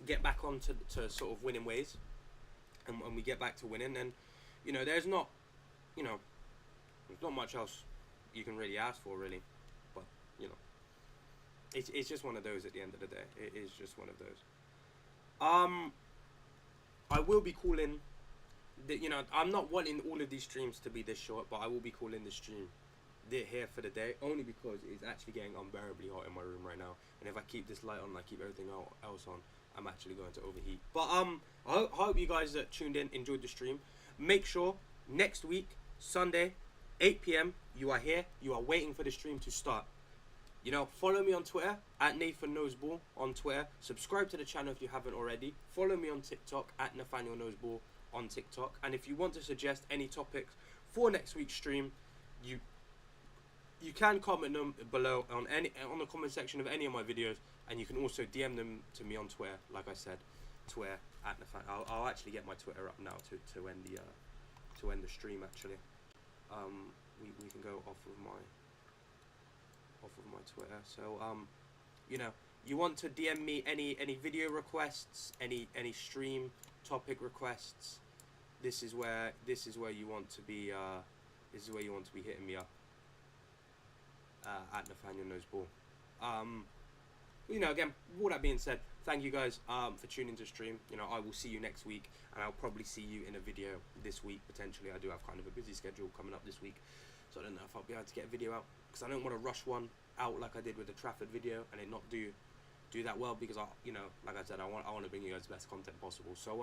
get back on to sort of winning ways, and we get back to winning, then, you know, there's not much else you can really ask for, really. But, you know, it's just one of those at the end of the day. It is just one of those. I will be calling, you know, I'm not wanting all of these streams to be this short, but I will be calling the stream here for the day, only because it's actually getting unbearably hot in my room right now, and if I keep this light on, I keep everything else on, I'm actually going to overheat. But I hope you guys that tuned in enjoyed the stream. Make sure next week, Sunday, 8 p.m, you are here, you are waiting for the stream to start. You know, follow me on Twitter, at Nathan Noseball on Twitter. Subscribe to the channel if you haven't already. Follow me on TikTok, at Nathaniel Noseball on TikTok. And if you want to suggest any topics for next week's stream, you can comment them below on the comment section of any of my videos, and you can also DM them to me on Twitter. Like I said, Twitter at Nathaniel. I'll actually get my Twitter up now to end the stream. Actually, we can go off of my Twitter. So you know, you want to DM me any video requests, any stream topic requests, this is where you want to be hitting me up at Nathaniel Noseball. You know, again, with all that being said, thank you guys for tuning to stream. You know, I will see you next week, and I'll probably see you in a video this week potentially. I do have kind of a busy schedule coming up this week, so I don't know if I'll be able to get a video out, because I don't want to rush one out like I did with the Trafford video and it not do that well, because you know, like I said, I want to bring you guys the best content possible. So